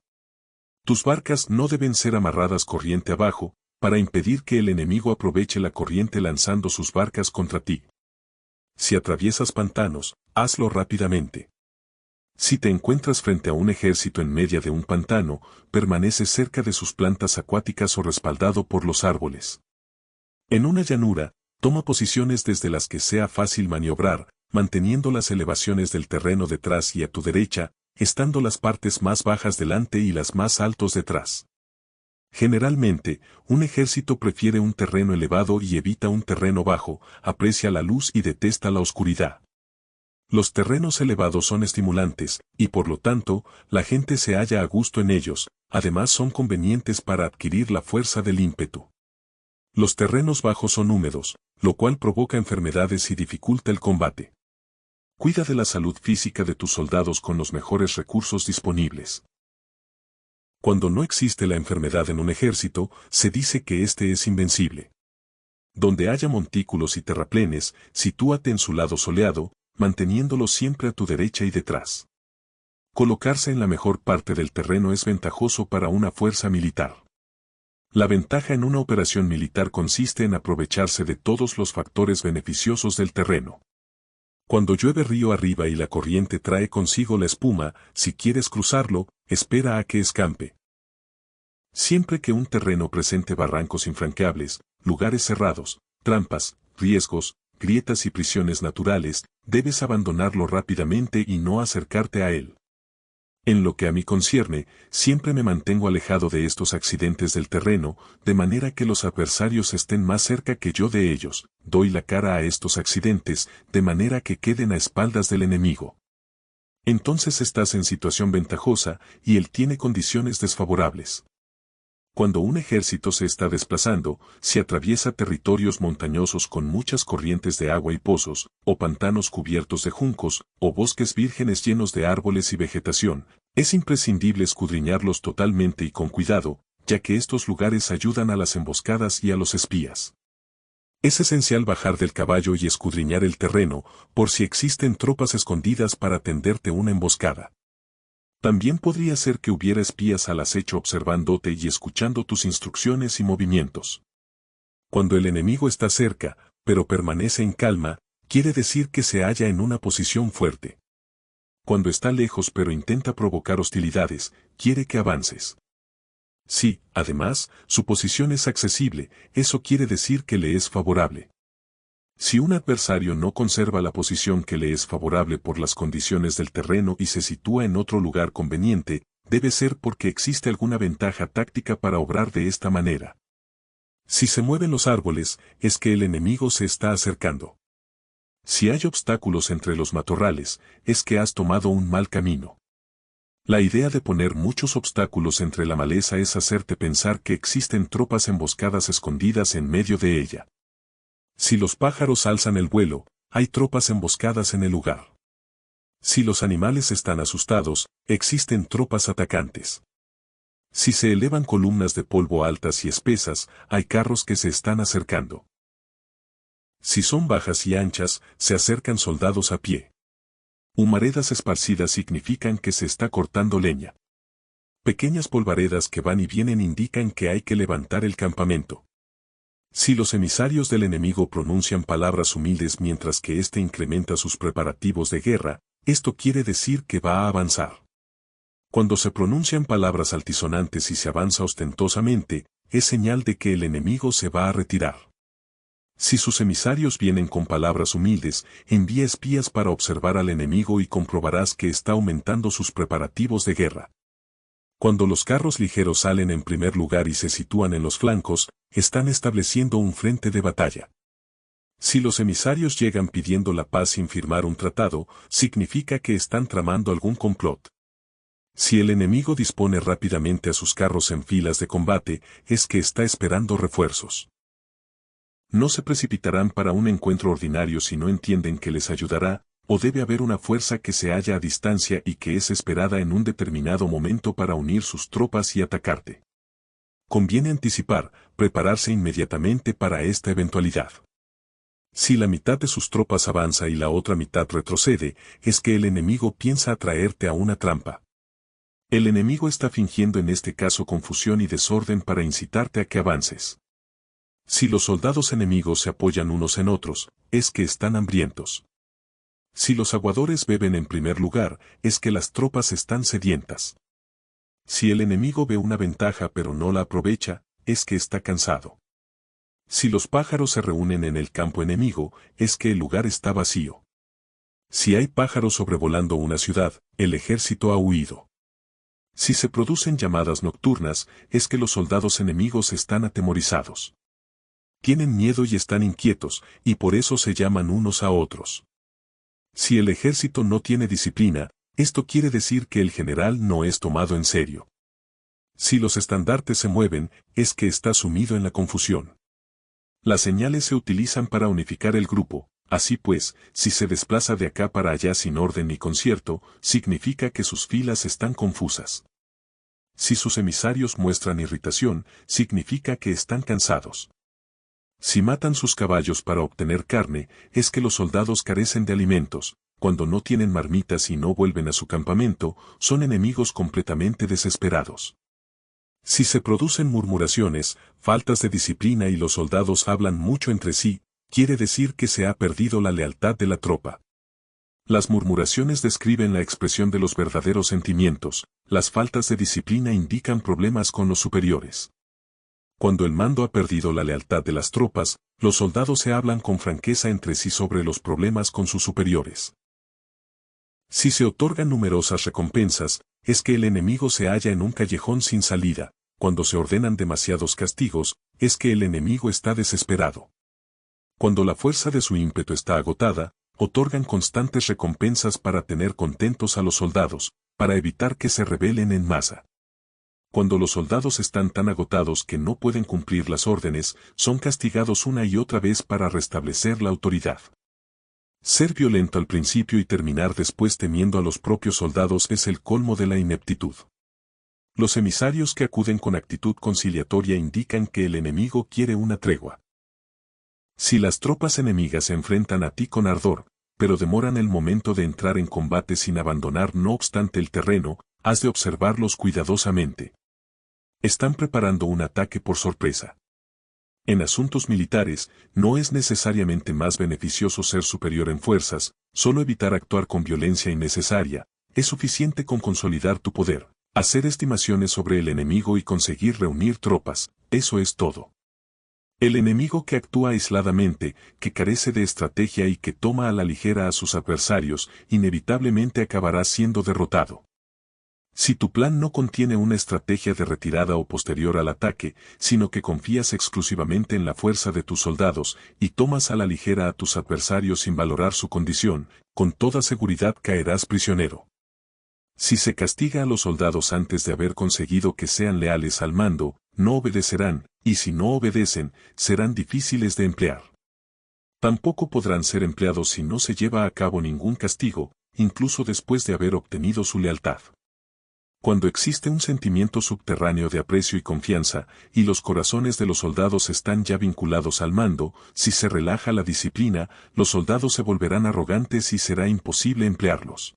A: Tus barcas no deben ser amarradas corriente abajo, para impedir que el enemigo aproveche la corriente lanzando sus barcas contra ti. Si atraviesas pantanos, hazlo rápidamente. Si te encuentras frente a un ejército en medio de un pantano, permanece cerca de sus plantas acuáticas o respaldado por los árboles. En una llanura, toma posiciones desde las que sea fácil maniobrar, manteniendo las elevaciones del terreno detrás y a tu derecha, estando las partes más bajas delante y las más altos detrás. Generalmente, un ejército prefiere un terreno elevado y evita un terreno bajo, aprecia la luz y detesta la oscuridad. Los terrenos elevados son estimulantes, y por lo tanto, la gente se halla a gusto en ellos, además son convenientes para adquirir la fuerza del ímpetu. Los terrenos bajos son húmedos, lo cual provoca enfermedades y dificulta el combate. Cuida de la salud física de tus soldados con los mejores recursos disponibles. Cuando no existe la enfermedad en un ejército, se dice que éste es invencible. Donde haya montículos y terraplenes, sitúate en su lado soleado, manteniéndolo siempre a tu derecha y detrás. Colocarse en la mejor parte del terreno es ventajoso para una fuerza militar. La ventaja en una operación militar consiste en aprovecharse de todos los factores beneficiosos del terreno. Cuando llueve río arriba y la corriente trae consigo la espuma, si quieres cruzarlo, espera a que escampe. Siempre que un terreno presente barrancos infranqueables, lugares cerrados, trampas, riesgos, grietas y prisiones naturales, debes abandonarlo rápidamente y no acercarte a él. En lo que a mí concierne, siempre me mantengo alejado de estos accidentes del terreno, de manera que los adversarios estén más cerca que yo de ellos, doy la cara a estos accidentes, de manera que queden a espaldas del enemigo. Entonces estás en situación ventajosa, y él tiene condiciones desfavorables. Cuando un ejército se está desplazando, si atraviesa territorios montañosos con muchas corrientes de agua y pozos, o pantanos cubiertos de juncos, o bosques vírgenes llenos de árboles y vegetación, es imprescindible escudriñarlos totalmente y con cuidado, ya que estos lugares ayudan a las emboscadas y a los espías. Es esencial bajar del caballo y escudriñar el terreno, por si existen tropas escondidas para tenderte una emboscada. También podría ser que hubiera espías al acecho observándote y escuchando tus instrucciones y movimientos. Cuando el enemigo está cerca, pero permanece en calma, quiere decir que se halla en una posición fuerte. Cuando está lejos pero intenta provocar hostilidades, quiere que avances. Si, además, su posición es accesible, eso quiere decir que le es favorable. Si un adversario no conserva la posición que le es favorable por las condiciones del terreno y se sitúa en otro lugar conveniente, debe ser porque existe alguna ventaja táctica para obrar de esta manera. Si se mueven los árboles, es que el enemigo se está acercando. Si hay obstáculos entre los matorrales, es que has tomado un mal camino. La idea de poner muchos obstáculos entre la maleza es hacerte pensar que existen tropas emboscadas escondidas en medio de ella. Si los pájaros alzan el vuelo, hay tropas emboscadas en el lugar. Si los animales están asustados, existen tropas atacantes. Si se elevan columnas de polvo altas y espesas, hay carros que se están acercando. Si son bajas y anchas, se acercan soldados a pie. Humaredas esparcidas significan que se está cortando leña. Pequeñas polvaredas que van y vienen indican que hay que levantar el campamento. Si los emisarios del enemigo pronuncian palabras humildes mientras que éste incrementa sus preparativos de guerra, esto quiere decir que va a avanzar. Cuando se pronuncian palabras altisonantes y se avanza ostentosamente, es señal de que el enemigo se va a retirar. Si sus emisarios vienen con palabras humildes, envía espías para observar al enemigo y comprobarás que está aumentando sus preparativos de guerra. Cuando los carros ligeros salen en primer lugar y se sitúan en los flancos, están estableciendo un frente de batalla. Si los emisarios llegan pidiendo la paz sin firmar un tratado, significa que están tramando algún complot. Si el enemigo dispone rápidamente a sus carros en filas de combate, es que está esperando refuerzos. No se precipitarán para un encuentro ordinario si no entienden que les ayudará, o debe haber una fuerza que se halla a distancia y que es esperada en un determinado momento para unir sus tropas y atacarte. Conviene anticipar, prepararse inmediatamente para esta eventualidad. Si la mitad de sus tropas avanza y la otra mitad retrocede, es que el enemigo piensa atraerte a una trampa. El enemigo está fingiendo en este caso confusión y desorden para incitarte a que avances. Si los soldados enemigos se apoyan unos en otros, es que están hambrientos. Si los aguadores beben en primer lugar, es que las tropas están sedientas. Si el enemigo ve una ventaja pero no la aprovecha, es que está cansado. Si los pájaros se reúnen en el campo enemigo, es que el lugar está vacío. Si hay pájaros sobrevolando una ciudad, el ejército ha huido. Si se producen llamadas nocturnas, es que los soldados enemigos están atemorizados. Tienen miedo y están inquietos, y por eso se llaman unos a otros. Si el ejército no tiene disciplina, esto quiere decir que el general no es tomado en serio. Si los estandartes se mueven, es que está sumido en la confusión. Las señales se utilizan para unificar el grupo, así pues, si se desplaza de acá para allá sin orden ni concierto, significa que sus filas están confusas. Si sus emisarios muestran irritación, significa que están cansados. Si matan sus caballos para obtener carne, es que los soldados carecen de alimentos. Cuando no tienen marmitas y no vuelven a su campamento, son enemigos completamente desesperados. Si se producen murmuraciones, faltas de disciplina y los soldados hablan mucho entre sí, quiere decir que se ha perdido la lealtad de la tropa. Las murmuraciones describen la expresión de los verdaderos sentimientos, las faltas de disciplina indican problemas con los superiores. Cuando el mando ha perdido la lealtad de las tropas, los soldados se hablan con franqueza entre sí sobre los problemas con sus superiores. Si se otorgan numerosas recompensas, es que el enemigo se halla en un callejón sin salida. Cuando se ordenan demasiados castigos, es que el enemigo está desesperado. Cuando la fuerza de su ímpetu está agotada, otorgan constantes recompensas para tener contentos a los soldados, para evitar que se rebelen en masa. Cuando los soldados están tan agotados que no pueden cumplir las órdenes, son castigados una y otra vez para restablecer la autoridad. Ser violento al principio y terminar después temiendo a los propios soldados es el colmo de la ineptitud. Los emisarios que acuden con actitud conciliatoria indican que el enemigo quiere una tregua. Si las tropas enemigas se enfrentan a ti con ardor, pero demoran el momento de entrar en combate sin abandonar no obstante el terreno, has de observarlos cuidadosamente. Están preparando un ataque por sorpresa. En asuntos militares, no es necesariamente más beneficioso ser superior en fuerzas, solo evitar actuar con violencia innecesaria, es suficiente con consolidar tu poder, hacer estimaciones sobre el enemigo y conseguir reunir tropas, eso es todo. El enemigo que actúa aisladamente, que carece de estrategia y que toma a la ligera a sus adversarios, inevitablemente acabará siendo derrotado. Si tu plan no contiene una estrategia de retirada o posterior al ataque, sino que confías exclusivamente en la fuerza de tus soldados y tomas a la ligera a tus adversarios sin valorar su condición, con toda seguridad caerás prisionero. Si se castiga a los soldados antes de haber conseguido que sean leales al mando, no obedecerán, y si no obedecen, serán difíciles de emplear. Tampoco podrán ser empleados si no se lleva a cabo ningún castigo, incluso después de haber obtenido su lealtad. Cuando existe un sentimiento subterráneo de aprecio y confianza, y los corazones de los soldados están ya vinculados al mando, si se relaja la disciplina, los soldados se volverán arrogantes y será imposible emplearlos.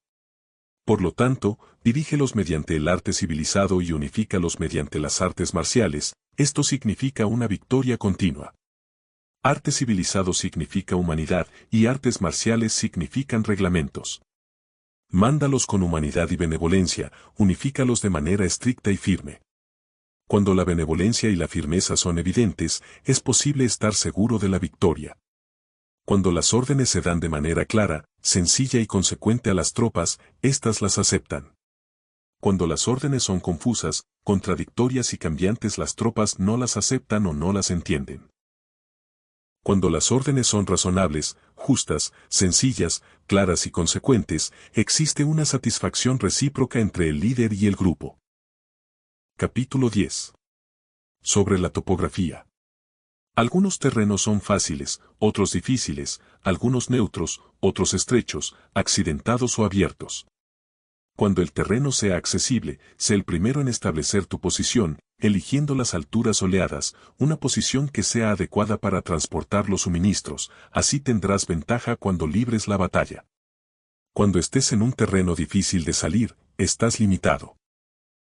A: Por lo tanto, dirígelos mediante el arte civilizado y unifícalos mediante las artes marciales, esto significa una victoria continua. Arte civilizado significa humanidad y artes marciales significan reglamentos. Mándalos con humanidad y benevolencia, unifícalos de manera estricta y firme. Cuando la benevolencia y la firmeza son evidentes, es posible estar seguro de la victoria. Cuando las órdenes se dan de manera clara, sencilla y consecuente a las tropas, éstas las aceptan. Cuando las órdenes son confusas, contradictorias y cambiantes, las tropas no las aceptan o no las entienden. Cuando las órdenes son razonables, justas, sencillas, claras y consecuentes, existe una satisfacción recíproca entre el líder y el grupo. Capítulo 10. Sobre la topografía. Algunos terrenos son fáciles, otros difíciles, algunos neutros, otros estrechos, accidentados o abiertos. Cuando el terreno sea accesible, sé el primero en establecer tu posición, eligiendo las alturas soleadas, una posición que sea adecuada para transportar los suministros, así tendrás ventaja cuando libres la batalla. Cuando estés en un terreno difícil de salir, estás limitado.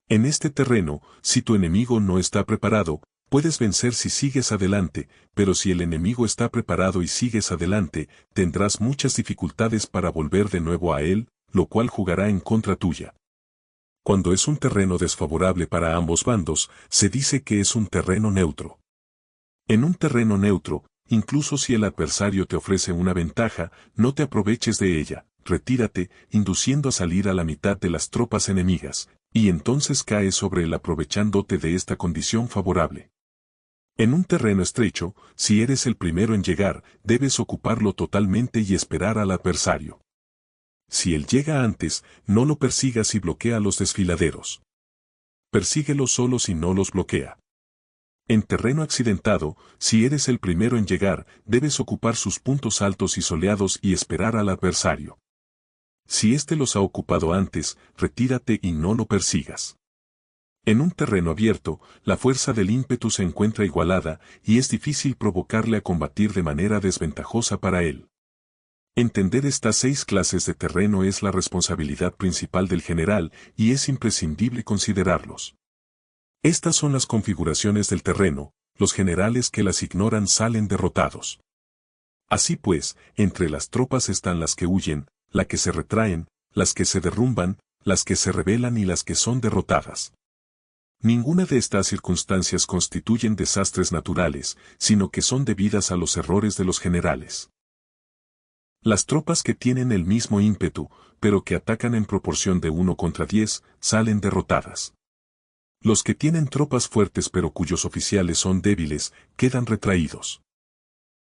A: En este terreno, si tu enemigo no está preparado, puedes vencer si sigues adelante, pero si el enemigo está preparado y sigues adelante, tendrás muchas dificultades para volver de nuevo a él, lo cual jugará en contra tuya. Cuando es un terreno desfavorable para ambos bandos, se dice que es un terreno neutro. En un terreno neutro, incluso si el adversario te ofrece una ventaja, no te aproveches de ella, retírate, induciendo a salir a la mitad de las tropas enemigas, y entonces caes sobre él aprovechándote de esta condición favorable. En un terreno estrecho, si eres el primero en llegar, debes ocuparlo totalmente y esperar al adversario. Si él llega antes, no lo persigas y bloquea a los desfiladeros. Persíguelos solo si no los bloquea. En terreno accidentado, si eres el primero en llegar, debes ocupar sus puntos altos y soleados y esperar al adversario. Si éste los ha ocupado antes, retírate y no lo persigas. En un terreno abierto, la fuerza del ímpetu se encuentra igualada y es difícil provocarle a combatir de manera desventajosa para él. Entender estas 6 clases de terreno es la responsabilidad principal del general y es imprescindible considerarlos. Estas son las configuraciones del terreno, los generales que las ignoran salen derrotados. Así pues, entre las tropas están las que huyen, las que se retraen, las que se derrumban, las que se rebelan y las que son derrotadas. Ninguna de estas circunstancias constituyen desastres naturales, sino que son debidas a los errores de los generales. Las tropas que tienen el mismo ímpetu, pero que atacan en proporción de 1 contra 10, salen derrotadas. Los que tienen tropas fuertes pero cuyos oficiales son débiles, quedan retraídos.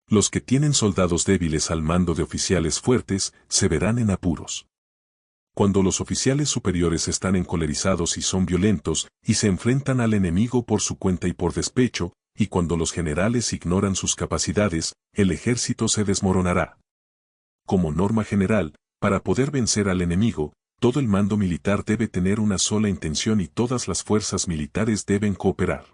A: Los que tienen soldados débiles al mando de oficiales fuertes, se verán en apuros. Cuando los oficiales superiores están encolerizados y son violentos, y se enfrentan al enemigo por su cuenta y por despecho, y cuando los generales ignoran sus capacidades, el ejército se desmoronará. Como norma general, para poder vencer al enemigo, todo el mando militar debe tener una sola intención y todas las fuerzas militares deben cooperar.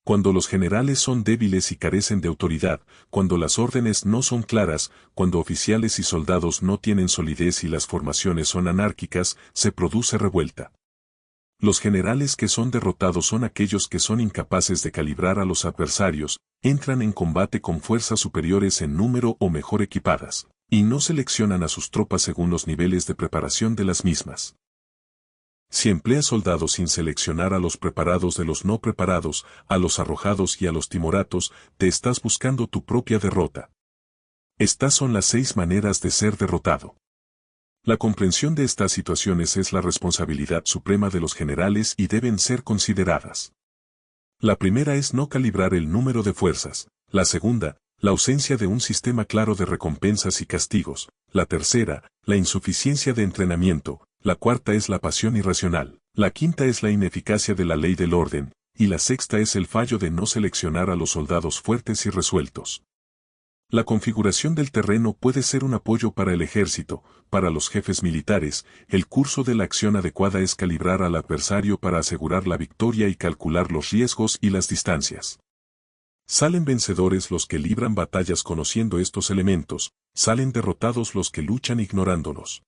A: Cuando los generales son débiles y carecen de autoridad, cuando las órdenes no son claras, cuando oficiales y soldados no tienen solidez y las formaciones son anárquicas, se produce revuelta. Los generales que son derrotados son aquellos que son incapaces de calibrar a los adversarios, entran en combate con fuerzas superiores en número o mejor equipadas, y no seleccionan a sus tropas según los niveles de preparación de las mismas. Si empleas soldados sin seleccionar a los preparados de los no preparados, a los arrojados y a los timoratos, te estás buscando tu propia derrota. Estas son las 6 maneras de ser derrotado. La comprensión de estas situaciones es la responsabilidad suprema de los generales y deben ser consideradas. La primera es no calibrar el número de fuerzas, la segunda, la ausencia de un sistema claro de recompensas y castigos, la tercera, la insuficiencia de entrenamiento, la cuarta es la pasión irracional, la quinta es la ineficacia de la ley del orden, y la sexta es el fallo de no seleccionar a los soldados fuertes y resueltos. La configuración del terreno puede ser un apoyo para el ejército, para los jefes militares, el curso de la acción adecuada es calibrar al adversario para asegurar la victoria y calcular los riesgos y las distancias. Salen vencedores los que libran batallas conociendo estos elementos, salen derrotados los que luchan ignorándolos.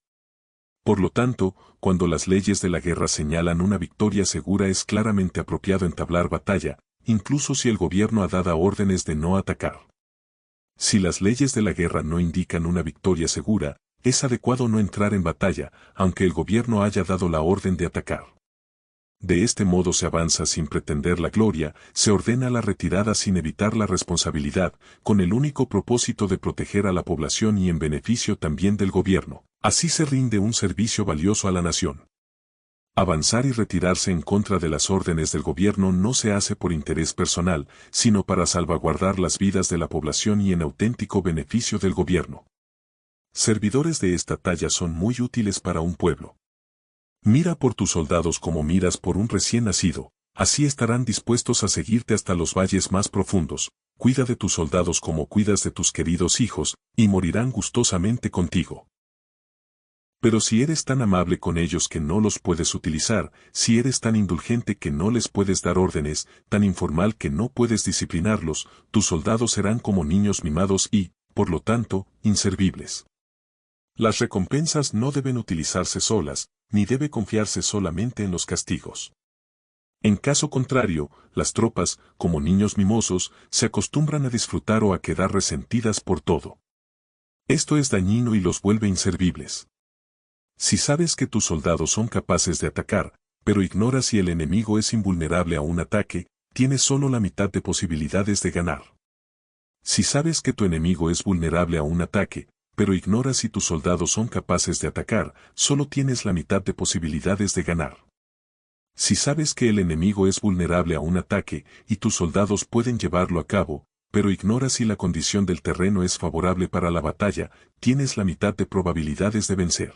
A: Por lo tanto, cuando las leyes de la guerra señalan una victoria segura es claramente apropiado entablar batalla, incluso si el gobierno ha dado órdenes de no atacar. Si las leyes de la guerra no indican una victoria segura, es adecuado no entrar en batalla, aunque el gobierno haya dado la orden de atacar. De este modo se avanza sin pretender la gloria, se ordena la retirada sin evitar la responsabilidad, con el único propósito de proteger a la población y en beneficio también del gobierno. Así se rinde un servicio valioso a la nación. Avanzar y retirarse en contra de las órdenes del gobierno no se hace por interés personal, sino para salvaguardar las vidas de la población y en auténtico beneficio del gobierno. Servidores de esta talla son muy útiles para un pueblo. Mira por tus soldados como miras por un recién nacido, así estarán dispuestos a seguirte hasta los valles más profundos. Cuida de tus soldados como cuidas de tus queridos hijos, y morirán gustosamente contigo. Pero si eres tan amable con ellos que no los puedes utilizar, si eres tan indulgente que no les puedes dar órdenes, tan informal que no puedes disciplinarlos, tus soldados serán como niños mimados y, por lo tanto, inservibles. Las recompensas no deben utilizarse solas, ni debe confiarse solamente en los castigos. En caso contrario, las tropas, como niños mimosos, se acostumbran a disfrutar o a quedar resentidas por todo. Esto es dañino y los vuelve inservibles. Si sabes que tus soldados son capaces de atacar, pero ignoras si el enemigo es invulnerable a un ataque, tienes solo la mitad de posibilidades de ganar. Si sabes que tu enemigo es vulnerable a un ataque, pero ignoras si tus soldados son capaces de atacar, solo tienes la mitad de posibilidades de ganar. Si sabes que el enemigo es vulnerable a un ataque y tus soldados pueden llevarlo a cabo, pero ignoras si la condición del terreno es favorable para la batalla, tienes la mitad de probabilidades de vencer.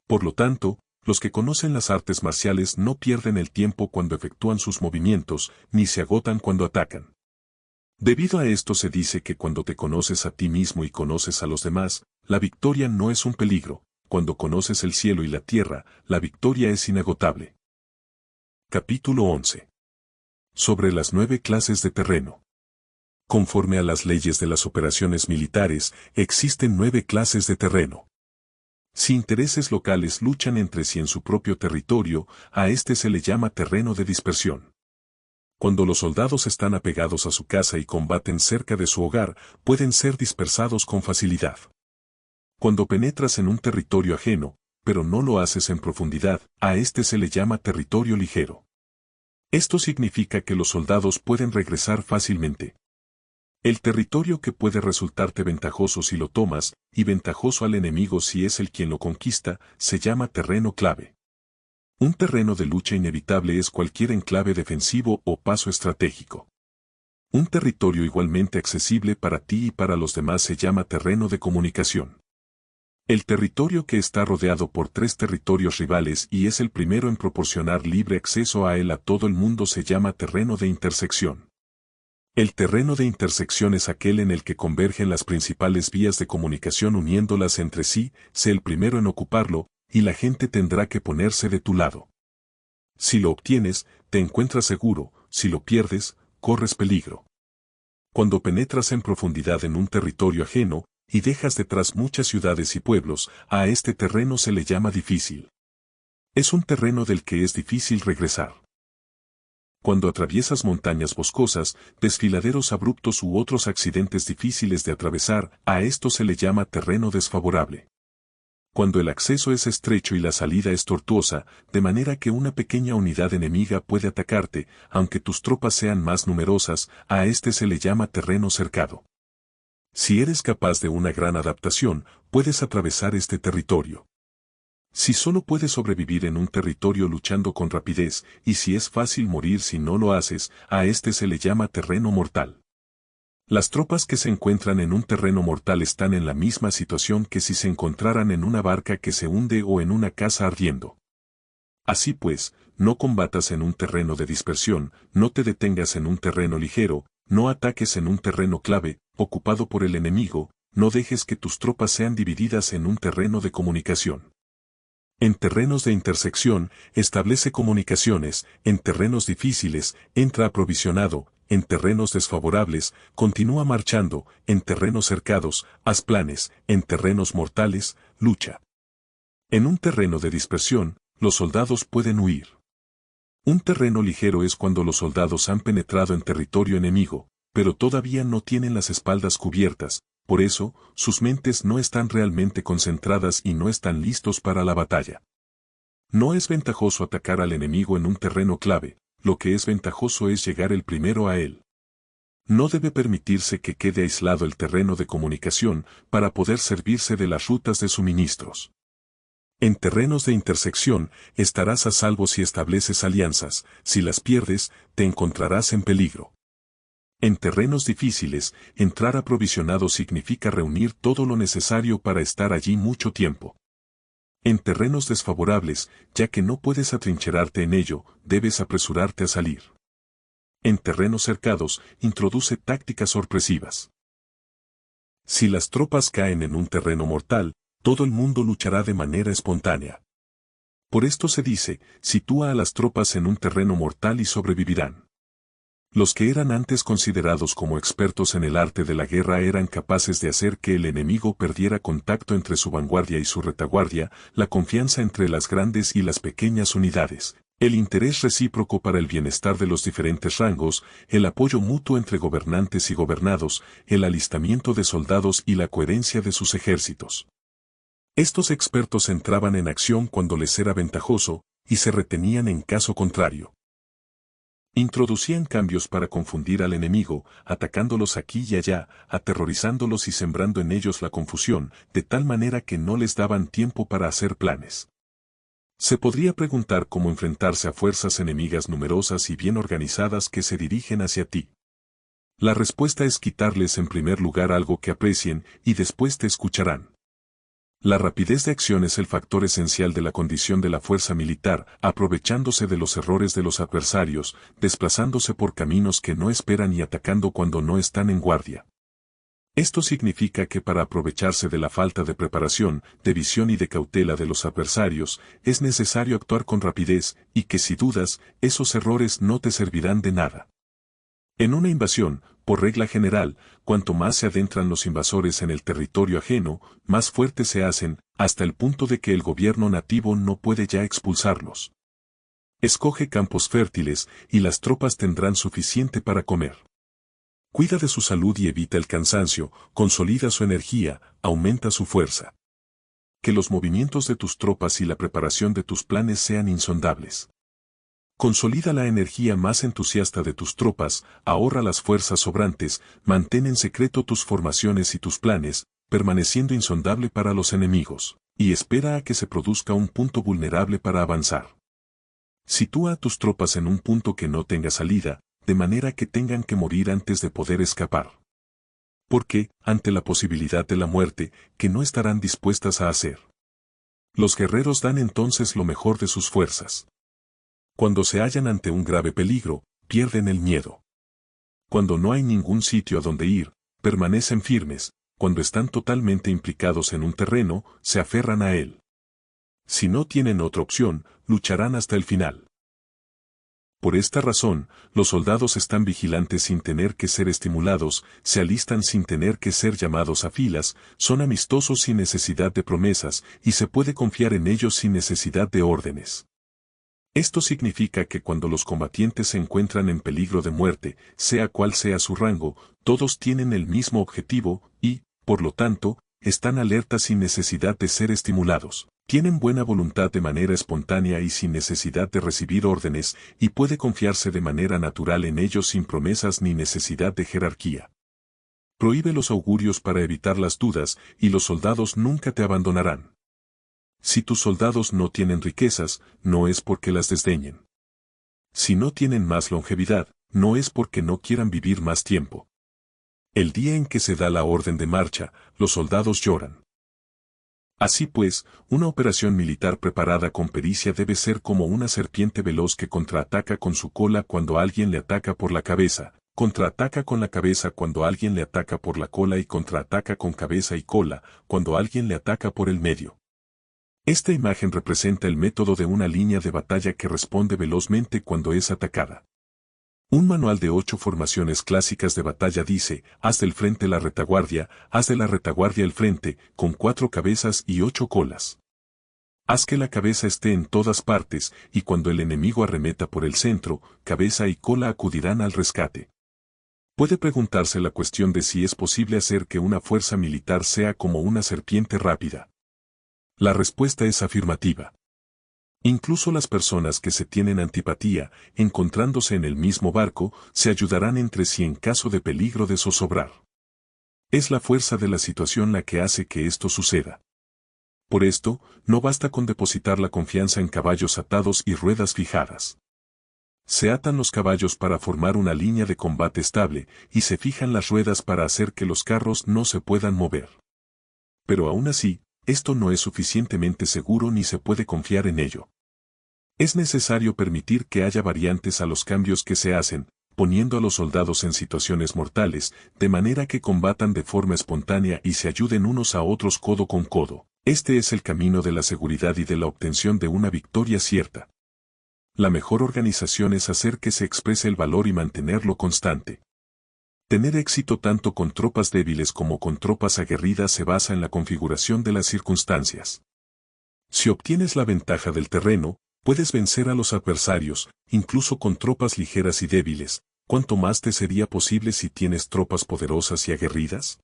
A: Por lo tanto, los que conocen las artes marciales no pierden el tiempo cuando efectúan sus movimientos, ni se agotan cuando atacan. Debido a esto se dice que cuando te conoces a ti mismo y conoces a los demás, la victoria no es un peligro. Cuando conoces el cielo y la tierra, la victoria es inagotable. Capítulo 11. Sobre las 9 clases de terreno. Conforme a las leyes de las operaciones militares, existen 9 clases de terreno. Si intereses locales luchan entre sí en su propio territorio, a este se le llama terreno de dispersión. Cuando los soldados están apegados a su casa y combaten cerca de su hogar, pueden ser dispersados con facilidad. Cuando penetras en un territorio ajeno, pero no lo haces en profundidad, a este se le llama territorio ligero. Esto significa que los soldados pueden regresar fácilmente. El territorio que puede resultarte ventajoso si lo tomas, y ventajoso al enemigo si es el quien lo conquista, se llama terreno clave. Un terreno de lucha inevitable es cualquier enclave defensivo o paso estratégico. Un territorio igualmente accesible para ti y para los demás se llama terreno de comunicación. El territorio que está rodeado por 3 territorios rivales y es el primero en proporcionar libre acceso a él a todo el mundo se llama terreno de intersección. El terreno de intersección es aquel en el que convergen las principales vías de comunicación uniéndolas entre sí, sé el primero en ocuparlo, y la gente tendrá que ponerse de tu lado. Si lo obtienes, te encuentras seguro, si lo pierdes, corres peligro. Cuando penetras en profundidad en un territorio ajeno, y dejas detrás muchas ciudades y pueblos, a este terreno se le llama difícil. Es un terreno del que es difícil regresar. Cuando atraviesas montañas boscosas, desfiladeros abruptos u otros accidentes difíciles de atravesar, a esto se le llama terreno desfavorable. Cuando el acceso es estrecho y la salida es tortuosa, de manera que una pequeña unidad enemiga puede atacarte, aunque tus tropas sean más numerosas, a este se le llama terreno cercado. Si eres capaz de una gran adaptación, puedes atravesar este territorio. Si solo puedes sobrevivir en un territorio luchando con rapidez, y si es fácil morir si no lo haces, a este se le llama terreno mortal. Las tropas que se encuentran en un terreno mortal están en la misma situación que si se encontraran en una barca que se hunde o en una casa ardiendo. Así pues, no combatas en un terreno de dispersión, no te detengas en un terreno ligero, no ataques en un terreno clave, ocupado por el enemigo, no dejes que tus tropas sean divididas en un terreno de comunicación. En terrenos de intersección, establece comunicaciones, en terrenos difíciles, entra aprovisionado, en terrenos desfavorables, continúa marchando, en terrenos cercados, haz planes, en terrenos mortales, lucha. En un terreno de dispersión, los soldados pueden huir. Un terreno ligero es cuando los soldados han penetrado en territorio enemigo, pero todavía no tienen las espaldas cubiertas. Por eso, sus mentes no están realmente concentradas y no están listos para la batalla. No es ventajoso atacar al enemigo en un terreno clave, lo que es ventajoso es llegar el primero a él. No debe permitirse que quede aislado el terreno de comunicación para poder servirse de las rutas de suministros. En terrenos de intersección, estarás a salvo si estableces alianzas, si las pierdes, te encontrarás en peligro. En terrenos difíciles, entrar aprovisionado significa reunir todo lo necesario para estar allí mucho tiempo. En terrenos desfavorables, ya que no puedes atrincherarte en ello, debes apresurarte a salir. En terrenos cercados, introduce tácticas sorpresivas. Si las tropas caen en un terreno mortal, todo el mundo luchará de manera espontánea. Por esto se dice, sitúa a las tropas en un terreno mortal y sobrevivirán. Los que eran antes considerados como expertos en el arte de la guerra eran capaces de hacer que el enemigo perdiera contacto entre su vanguardia y su retaguardia, la confianza entre las grandes y las pequeñas unidades, el interés recíproco para el bienestar de los diferentes rangos, el apoyo mutuo entre gobernantes y gobernados, el alistamiento de soldados y la coherencia de sus ejércitos. Estos expertos entraban en acción cuando les era ventajoso, y se retenían en caso contrario. Introducían cambios para confundir al enemigo, atacándolos aquí y allá, aterrorizándolos y sembrando en ellos la confusión, de tal manera que no les daban tiempo para hacer planes. Se podría preguntar cómo enfrentarse a fuerzas enemigas numerosas y bien organizadas que se dirigen hacia ti. La respuesta es quitarles en primer lugar algo que aprecien y después te escucharán. La rapidez de acción es el factor esencial de la condición de la fuerza militar, aprovechándose de los errores de los adversarios, desplazándose por caminos que no esperan y atacando cuando no están en guardia. Esto significa que para aprovecharse de la falta de preparación, de visión y de cautela de los adversarios, es necesario actuar con rapidez, y que si dudas, esos errores no te servirán de nada. En una invasión, por regla general, cuanto más se adentran los invasores en el territorio ajeno, más fuertes se hacen, hasta el punto de que el gobierno nativo no puede ya expulsarlos. Escoge campos fértiles, y las tropas tendrán suficiente para comer. Cuida de su salud y evita el cansancio, consolida su energía, aumenta su fuerza. Que los movimientos de tus tropas y la preparación de tus planes sean insondables. Consolida la energía más entusiasta de tus tropas, ahorra las fuerzas sobrantes, mantén en secreto tus formaciones y tus planes, permaneciendo insondable para los enemigos, y espera a que se produzca un punto vulnerable para avanzar. Sitúa a tus tropas en un punto que no tenga salida, de manera que tengan que morir antes de poder escapar. Porque, ante la posibilidad de la muerte, que no estarán dispuestas a hacer. Los guerreros dan entonces lo mejor de sus fuerzas. Cuando se hallan ante un grave peligro, pierden el miedo. Cuando no hay ningún sitio a donde ir, permanecen firmes, cuando están totalmente implicados en un terreno, se aferran a él. Si no tienen otra opción, lucharán hasta el final. Por esta razón, los soldados están vigilantes sin tener que ser estimulados, se alistan sin tener que ser llamados a filas, son amistosos sin necesidad de promesas, y se puede confiar en ellos sin necesidad de órdenes. Esto significa que cuando los combatientes se encuentran en peligro de muerte, sea cual sea su rango, todos tienen el mismo objetivo y, por lo tanto, están alertas sin necesidad de ser estimulados. Tienen buena voluntad de manera espontánea y sin necesidad de recibir órdenes, y puede confiarse de manera natural en ellos sin promesas ni necesidad de jerarquía. Prohíbe los augurios para evitar las dudas, y los soldados nunca te abandonarán. Si tus soldados no tienen riquezas, no es porque las desdeñen. Si no tienen más longevidad, no es porque no quieran vivir más tiempo. El día en que se da la orden de marcha, los soldados lloran. Así pues, una operación militar preparada con pericia debe ser como una serpiente veloz que contraataca con su cola cuando alguien le ataca por la cabeza, contraataca con la cabeza cuando alguien le ataca por la cola y contraataca con cabeza y cola cuando alguien le ataca por el medio. Esta imagen representa el método de una línea de batalla que responde velozmente cuando es atacada. Un manual de 8 formaciones clásicas de batalla dice, haz del frente la retaguardia, haz de la retaguardia el frente, con 4 cabezas y 8 colas. Haz que la cabeza esté en todas partes, y cuando el enemigo arremeta por el centro, cabeza y cola acudirán al rescate. Puede preguntarse la cuestión de si es posible hacer que una fuerza militar sea como una serpiente rápida. La respuesta es afirmativa. Incluso las personas que se tienen antipatía, encontrándose en el mismo barco, se ayudarán entre sí en caso de peligro de zozobrar. Es la fuerza de la situación la que hace que esto suceda. Por esto, no basta con depositar la confianza en caballos atados y ruedas fijadas. Se atan los caballos para formar una línea de combate estable, y se fijan las ruedas para hacer que los carros no se puedan mover. Pero aún así, esto no es suficientemente seguro ni se puede confiar en ello. Es necesario permitir que haya variantes a los cambios que se hacen, poniendo a los soldados en situaciones mortales, de manera que combatan de forma espontánea y se ayuden unos a otros codo con codo. Este es el camino de la seguridad y de la obtención de una victoria cierta. La mejor organización es hacer que se exprese el valor y mantenerlo constante. Tener éxito tanto con tropas débiles como con tropas aguerridas se basa en la configuración de las circunstancias. Si obtienes la ventaja del terreno, puedes vencer a los adversarios, incluso con tropas ligeras y débiles. ¿Cuánto más te sería posible si tienes tropas poderosas y aguerridas?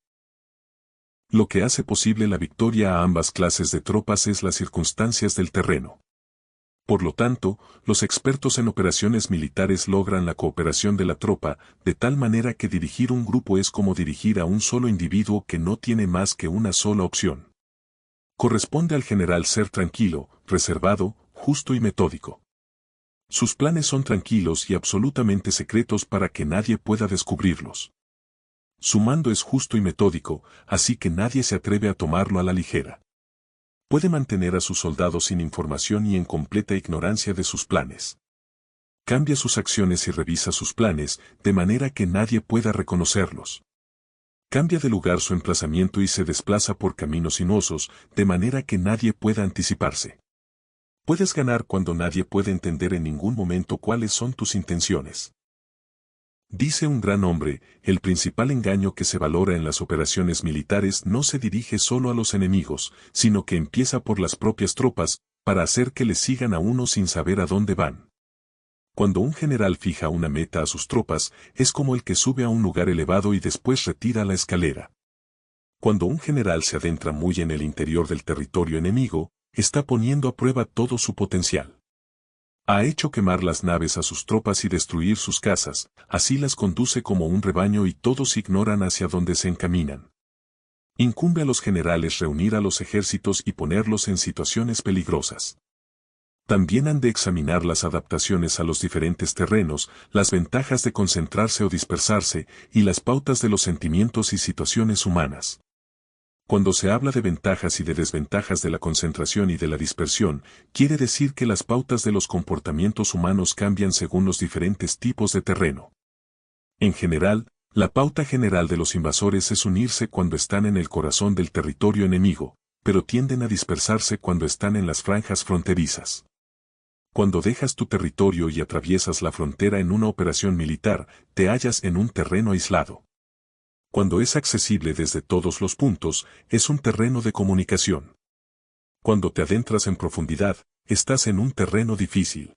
A: Lo que hace posible la victoria a ambas clases de tropas es las circunstancias del terreno. Por lo tanto, los expertos en operaciones militares logran la cooperación de la tropa, de tal manera que dirigir un grupo es como dirigir a un solo individuo que no tiene más que una sola opción. Corresponde al general ser tranquilo, reservado, justo y metódico. Sus planes son tranquilos y absolutamente secretos para que nadie pueda descubrirlos. Su mando es justo y metódico, así que nadie se atreve a tomarlo a la ligera. Puede mantener a sus soldados sin información y en completa ignorancia de sus planes. Cambia sus acciones y revisa sus planes, de manera que nadie pueda reconocerlos. Cambia de lugar su emplazamiento y se desplaza por caminos sinuosos, de manera que nadie pueda anticiparse. Puedes ganar cuando nadie puede entender en ningún momento cuáles son tus intenciones. Dice un gran hombre, el principal engaño que se valora en las operaciones militares no se dirige solo a los enemigos, sino que empieza por las propias tropas, para hacer que les sigan a uno sin saber a dónde van. Cuando un general fija una meta a sus tropas, es como el que sube a un lugar elevado y después retira la escalera. Cuando un general se adentra muy en el interior del territorio enemigo, está poniendo a prueba todo su potencial. Ha hecho quemar las naves a sus tropas y destruir sus casas, así las conduce como un rebaño y todos ignoran hacia dónde se encaminan. Incumbe a los generales reunir a los ejércitos y ponerlos en situaciones peligrosas. También han de examinar las adaptaciones a los diferentes terrenos, las ventajas de concentrarse o dispersarse, y las pautas de los sentimientos y situaciones humanas. Cuando se habla de ventajas y de desventajas de la concentración y de la dispersión, quiere decir que las pautas de los comportamientos humanos cambian según los diferentes tipos de terreno. En general, la pauta general de los invasores es unirse cuando están en el corazón del territorio enemigo, pero tienden a dispersarse cuando están en las franjas fronterizas. Cuando dejas tu territorio y atraviesas la frontera en una operación militar, te hallas en un terreno aislado. Cuando es accesible desde todos los puntos, es un terreno de comunicación. Cuando te adentras en profundidad, estás en un terreno difícil.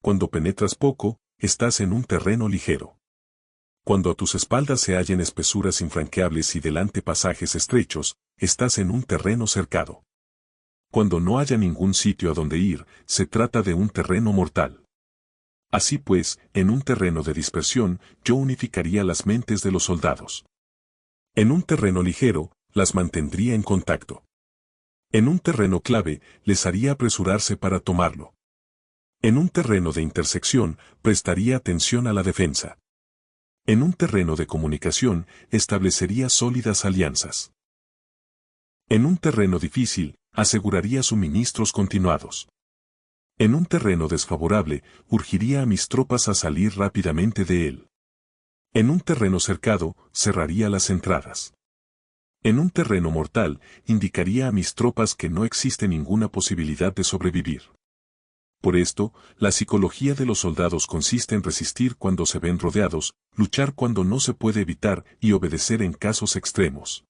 A: Cuando penetras poco, estás en un terreno ligero. Cuando a tus espaldas se hallen espesuras infranqueables y delante pasajes estrechos, estás en un terreno cercado. Cuando no haya ningún sitio a donde ir, se trata de un terreno mortal. Así pues, en un terreno de dispersión, yo unificaría las mentes de los soldados. En un terreno ligero, las mantendría en contacto. En un terreno clave, les haría apresurarse para tomarlo. En un terreno de intersección, prestaría atención a la defensa. En un terreno de comunicación, establecería sólidas alianzas. En un terreno difícil, aseguraría suministros continuados. En un terreno desfavorable, urgiría a mis tropas a salir rápidamente de él. En un terreno cercado, cerraría las entradas. En un terreno mortal, indicaría a mis tropas que no existe ninguna posibilidad de sobrevivir. Por esto, la psicología de los soldados consiste en resistir cuando se ven rodeados, luchar cuando no se puede evitar y obedecer en casos extremos.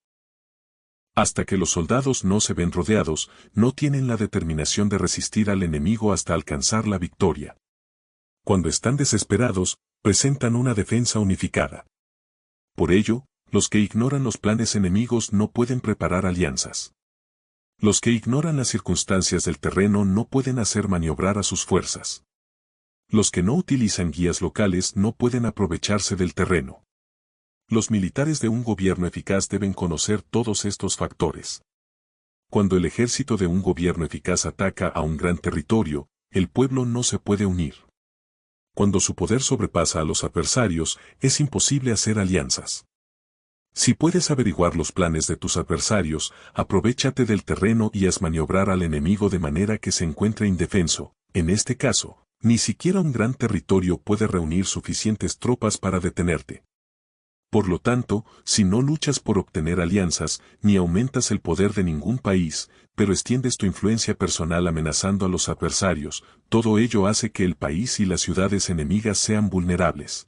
A: Hasta que los soldados no se ven rodeados, no tienen la determinación de resistir al enemigo hasta alcanzar la victoria. Cuando están desesperados, presentan una defensa unificada. Por ello, los que ignoran los planes enemigos no pueden preparar alianzas. Los que ignoran las circunstancias del terreno no pueden hacer maniobrar a sus fuerzas. Los que no utilizan guías locales no pueden aprovecharse del terreno. Los militares de un gobierno eficaz deben conocer todos estos factores. Cuando el ejército de un gobierno eficaz ataca a un gran territorio, el pueblo no se puede unir. Cuando su poder sobrepasa a los adversarios, es imposible hacer alianzas. Si puedes averiguar los planes de tus adversarios, aprovéchate del terreno y haz maniobrar al enemigo de manera que se encuentre indefenso. En este caso, ni siquiera un gran territorio puede reunir suficientes tropas para detenerte. Por lo tanto, si no luchas por obtener alianzas, ni aumentas el poder de ningún país, pero extiendes tu influencia personal amenazando a los adversarios, todo ello hace que el país y las ciudades enemigas sean vulnerables.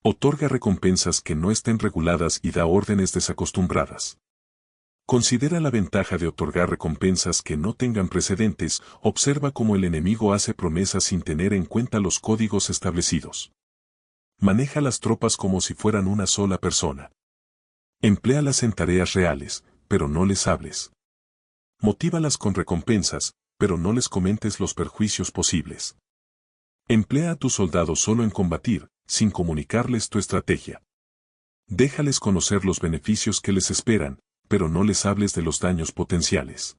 A: Otorga recompensas que no estén reguladas y da órdenes desacostumbradas. Considera la ventaja de otorgar recompensas que no tengan precedentes, observa cómo el enemigo hace promesas sin tener en cuenta los códigos establecidos. Maneja las tropas como si fueran una sola persona. Empléalas en tareas reales, pero no les hables. Motívalas con recompensas, pero no les comentes los perjuicios posibles. Emplea a tus soldados solo en combatir, sin comunicarles tu estrategia. Déjales conocer los beneficios que les esperan, pero no les hables de los daños potenciales.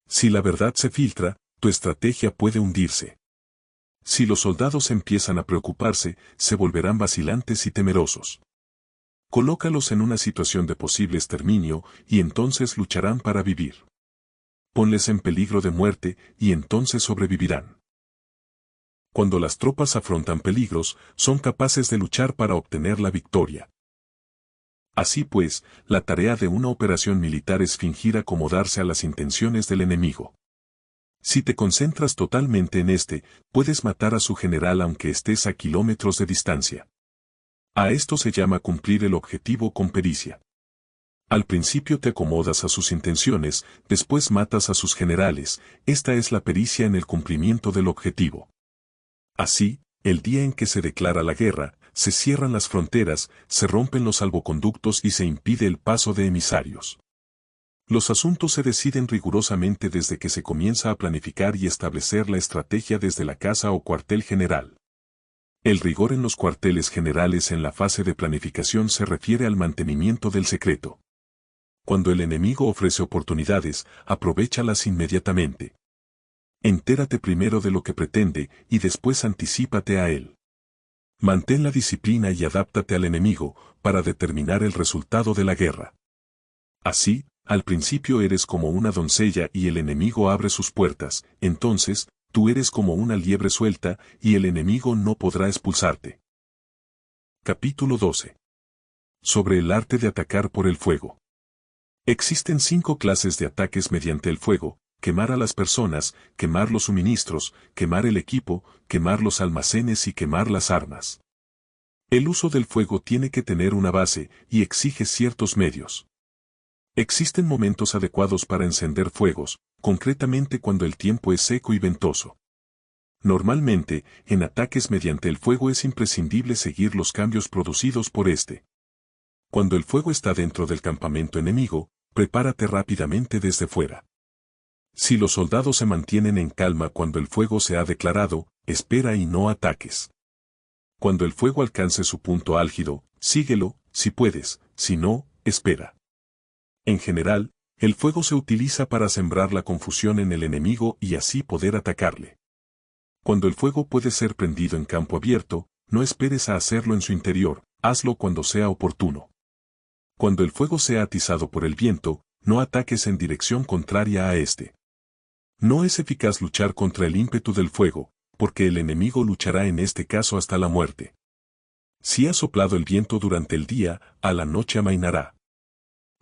A: Si la verdad se filtra, tu estrategia puede hundirse. Si los soldados empiezan a preocuparse, se volverán vacilantes y temerosos. Colócalos en una situación de posible exterminio, y entonces lucharán para vivir. Ponles en peligro de muerte, y entonces sobrevivirán. Cuando las tropas afrontan peligros, son capaces de luchar para obtener la victoria. Así pues, la tarea de una operación militar es fingir acomodarse a las intenciones del enemigo. Si te concentras totalmente en puedes matar a su general aunque estés a kilómetros de distancia. A esto se llama cumplir el objetivo con pericia. Al principio te acomodas a sus intenciones, después matas a sus generales, esta es la pericia en el cumplimiento del objetivo. Así, el día en que se declara la guerra, se cierran las fronteras, se rompen los salvoconductos y se impide el paso de emisarios. Los asuntos se deciden rigurosamente desde que se comienza a planificar y establecer la estrategia desde la casa o cuartel general. El rigor en los cuarteles generales en la fase de planificación se refiere al mantenimiento del secreto. Cuando el enemigo ofrece oportunidades, aprovéchalas inmediatamente. Entérate primero de lo que pretende y después anticípate a él. Mantén la disciplina y adáptate al enemigo para determinar el resultado de la guerra. Así, al principio eres como una doncella y el enemigo abre sus puertas, entonces, tú eres como una liebre suelta y el enemigo no podrá expulsarte. Capítulo 12. Sobre el arte de atacar por el fuego. Existen 5 clases de ataques mediante el fuego: quemar a las personas, quemar los suministros, quemar el equipo, quemar los almacenes y quemar las armas. El uso del fuego tiene que tener una base y exige ciertos medios. Existen momentos adecuados para encender fuegos, concretamente cuando el tiempo es seco y ventoso. Normalmente, en ataques mediante el fuego es imprescindible seguir los cambios producidos por este. Cuando el fuego está dentro del campamento enemigo, prepárate rápidamente desde fuera. Si los soldados se mantienen en calma cuando el fuego se ha declarado, espera y no ataques. Cuando el fuego alcance su punto álgido, síguelo, si puedes, si no, espera. En general, el fuego se utiliza para sembrar la confusión en el enemigo y así poder atacarle. Cuando el fuego puede ser prendido en campo abierto, no esperes a hacerlo en su interior, hazlo cuando sea oportuno. Cuando el fuego sea atizado por el viento, no ataques en dirección contraria a este. No es eficaz luchar contra el ímpetu del fuego, porque el enemigo luchará en este caso hasta la muerte. Si ha soplado el viento durante el día, a la noche amainará.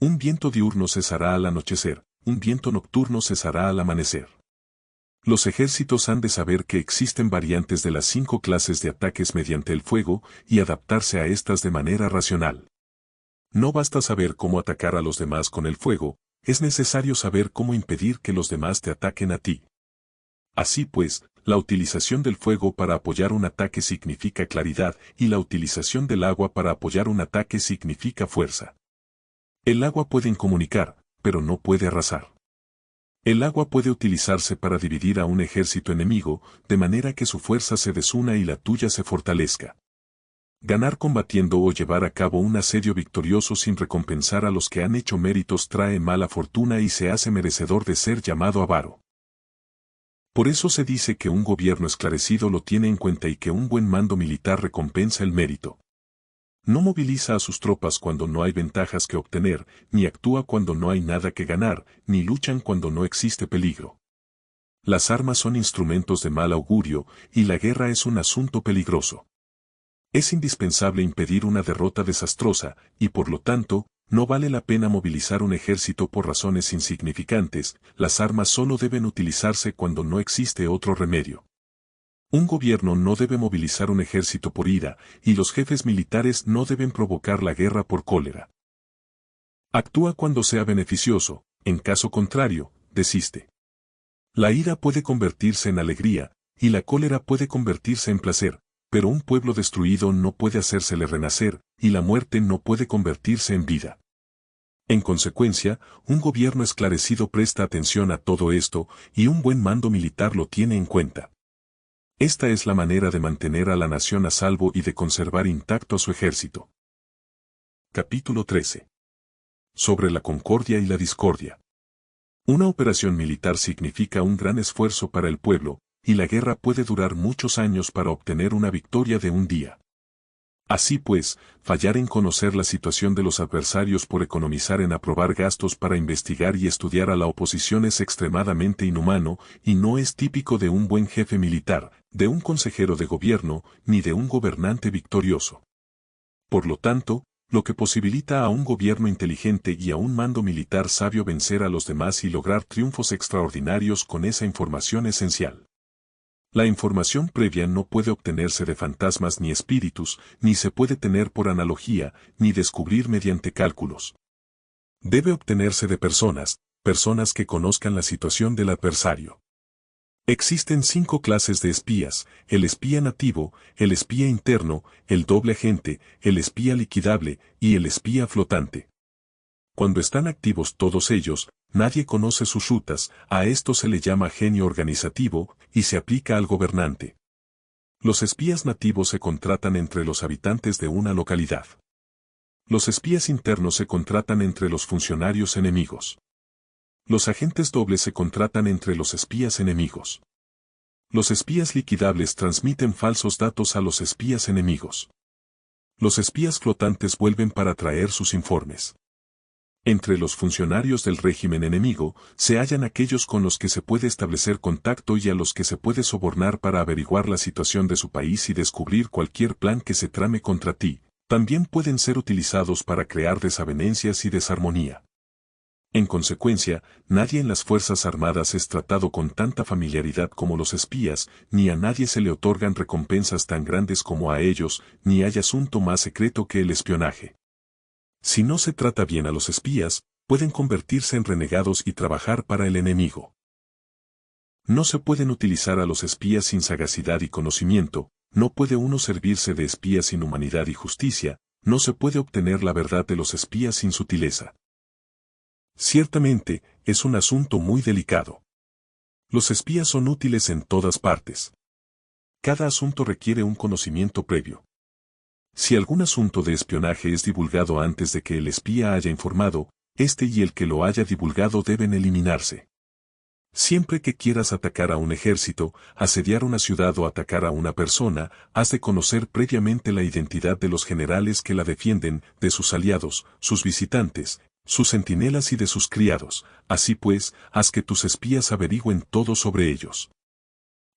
A: Un viento diurno cesará al anochecer, un viento nocturno cesará al amanecer. Los ejércitos han de saber que existen variantes de las 5 clases de ataques mediante el fuego y adaptarse a estas de manera racional. No basta saber cómo atacar a los demás con el fuego, es necesario saber cómo impedir que los demás te ataquen a ti. Así pues, la utilización del fuego para apoyar un ataque significa claridad y la utilización del agua para apoyar un ataque significa fuerza. El agua puede incomunicar, pero no puede arrasar. El agua puede utilizarse para dividir a un ejército enemigo, de manera que su fuerza se desuna y la tuya se fortalezca. Ganar combatiendo o llevar a cabo un asedio victorioso sin recompensar a los que han hecho méritos trae mala fortuna y se hace merecedor de ser llamado avaro. Por eso se dice que un gobierno esclarecido lo tiene en cuenta y que un buen mando militar recompensa el mérito. No moviliza a sus tropas cuando no hay ventajas que obtener, ni actúa cuando no hay nada que ganar, ni luchan cuando no existe peligro. Las armas son instrumentos de mal augurio, y la guerra es un asunto peligroso. Es indispensable impedir una derrota desastrosa, y por lo tanto, no vale la pena movilizar un ejército por razones insignificantes, las armas solo deben utilizarse cuando no existe otro remedio. Un gobierno no debe movilizar un ejército por ira, y los jefes militares no deben provocar la guerra por cólera. Actúa cuando sea beneficioso, en caso contrario, desiste. La ira puede convertirse en alegría, y la cólera puede convertirse en placer, pero un pueblo destruido no puede hacérsele renacer, y la muerte no puede convertirse en vida. En consecuencia, un gobierno esclarecido presta atención a todo esto, y un buen mando militar lo tiene en cuenta. Esta es la manera de mantener a la nación a salvo y de conservar intacto a su ejército. Capítulo 13. Sobre la concordia y la discordia. Una operación militar significa un gran esfuerzo para el pueblo, y la guerra puede durar muchos años para obtener una victoria de un día. Así pues, fallar en conocer la situación de los adversarios por economizar en aprobar gastos para investigar y estudiar a la oposición es extremadamente inhumano, y no es típico de un buen jefe militar, de un consejero de gobierno, ni de un gobernante victorioso. Por lo tanto, lo que posibilita a un gobierno inteligente y a un mando militar sabio vencer a los demás y lograr triunfos extraordinarios con esa información esencial. La información previa no puede obtenerse de fantasmas ni espíritus, ni se puede tener por analogía, ni descubrir mediante cálculos. Debe obtenerse de personas que conozcan la situación del adversario. Existen 5 clases de espías: el espía nativo, el espía interno, el doble agente, el espía liquidable y el espía flotante. Cuando están activos todos ellos, nadie conoce sus rutas, a esto se le llama genio organizativo, y se aplica al gobernante. Los espías nativos se contratan entre los habitantes de una localidad. Los espías internos se contratan entre los funcionarios enemigos. Los agentes dobles se contratan entre los espías enemigos. Los espías liquidables transmiten falsos datos a los espías enemigos. Los espías flotantes vuelven para traer sus informes. Entre los funcionarios del régimen enemigo, se hallan aquellos con los que se puede establecer contacto y a los que se puede sobornar para averiguar la situación de su país y descubrir cualquier plan que se trame contra ti. También pueden ser utilizados para crear desavenencias y desarmonía. En consecuencia, nadie en las Fuerzas Armadas es tratado con tanta familiaridad como los espías, ni a nadie se le otorgan recompensas tan grandes como a ellos, ni hay asunto más secreto que el espionaje. Si no se trata bien a los espías, pueden convertirse en renegados y trabajar para el enemigo. No se pueden utilizar a los espías sin sagacidad y conocimiento, no puede uno servirse de espías sin humanidad y justicia, no se puede obtener la verdad de los espías sin sutileza. Ciertamente, es un asunto muy delicado. Los espías son útiles en todas partes. Cada asunto requiere un conocimiento previo. Si algún asunto de espionaje es divulgado antes de que el espía haya informado, este y el que lo haya divulgado deben eliminarse. Siempre que quieras atacar a un ejército, asediar una ciudad o atacar a una persona, has de conocer previamente la identidad de los generales que la defienden, de sus aliados, sus visitantes, sus centinelas y de sus criados. Así pues, haz que tus espías averigüen todo sobre ellos.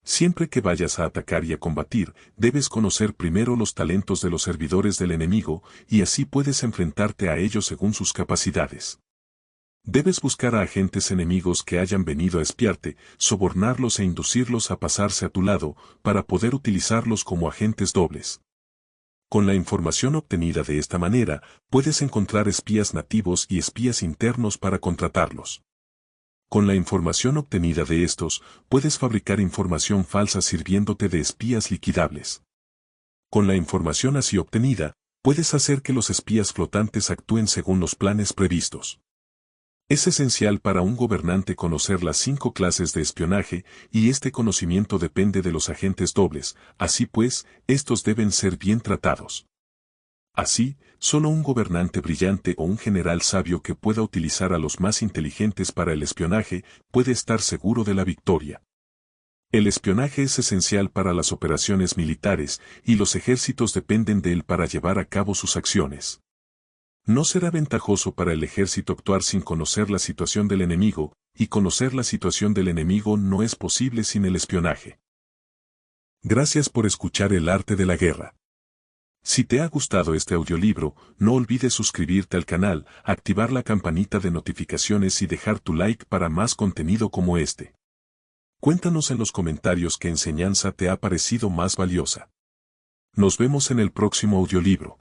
A: Siempre que vayas a atacar y a combatir, debes conocer primero los talentos de los servidores del enemigo, y así puedes enfrentarte a ellos según sus capacidades. Debes buscar a agentes enemigos que hayan venido a espiarte, sobornarlos e inducirlos a pasarse a tu lado, para poder utilizarlos como agentes dobles. Con la información obtenida de esta manera, puedes encontrar espías nativos y espías internos para contratarlos. Con la información obtenida de estos, puedes fabricar información falsa sirviéndote de espías liquidables. Con la información así obtenida, puedes hacer que los espías flotantes actúen según los planes previstos. Es esencial para un gobernante conocer las 5 clases de espionaje, y este conocimiento depende de los agentes dobles, así pues, estos deben ser bien tratados. Así, solo un gobernante brillante o un general sabio que pueda utilizar a los más inteligentes para el espionaje puede estar seguro de la victoria. El espionaje es esencial para las operaciones militares y los ejércitos dependen de él para llevar a cabo sus acciones. No será ventajoso para el ejército actuar sin conocer la situación del enemigo, y conocer la situación del enemigo no es posible sin el espionaje. Gracias por escuchar El Arte de la Guerra. Si te ha gustado este audiolibro, no olvides suscribirte al canal, activar la campanita de notificaciones y dejar tu like para más contenido como este. Cuéntanos en los comentarios qué enseñanza te ha parecido más valiosa. Nos vemos en el próximo audiolibro.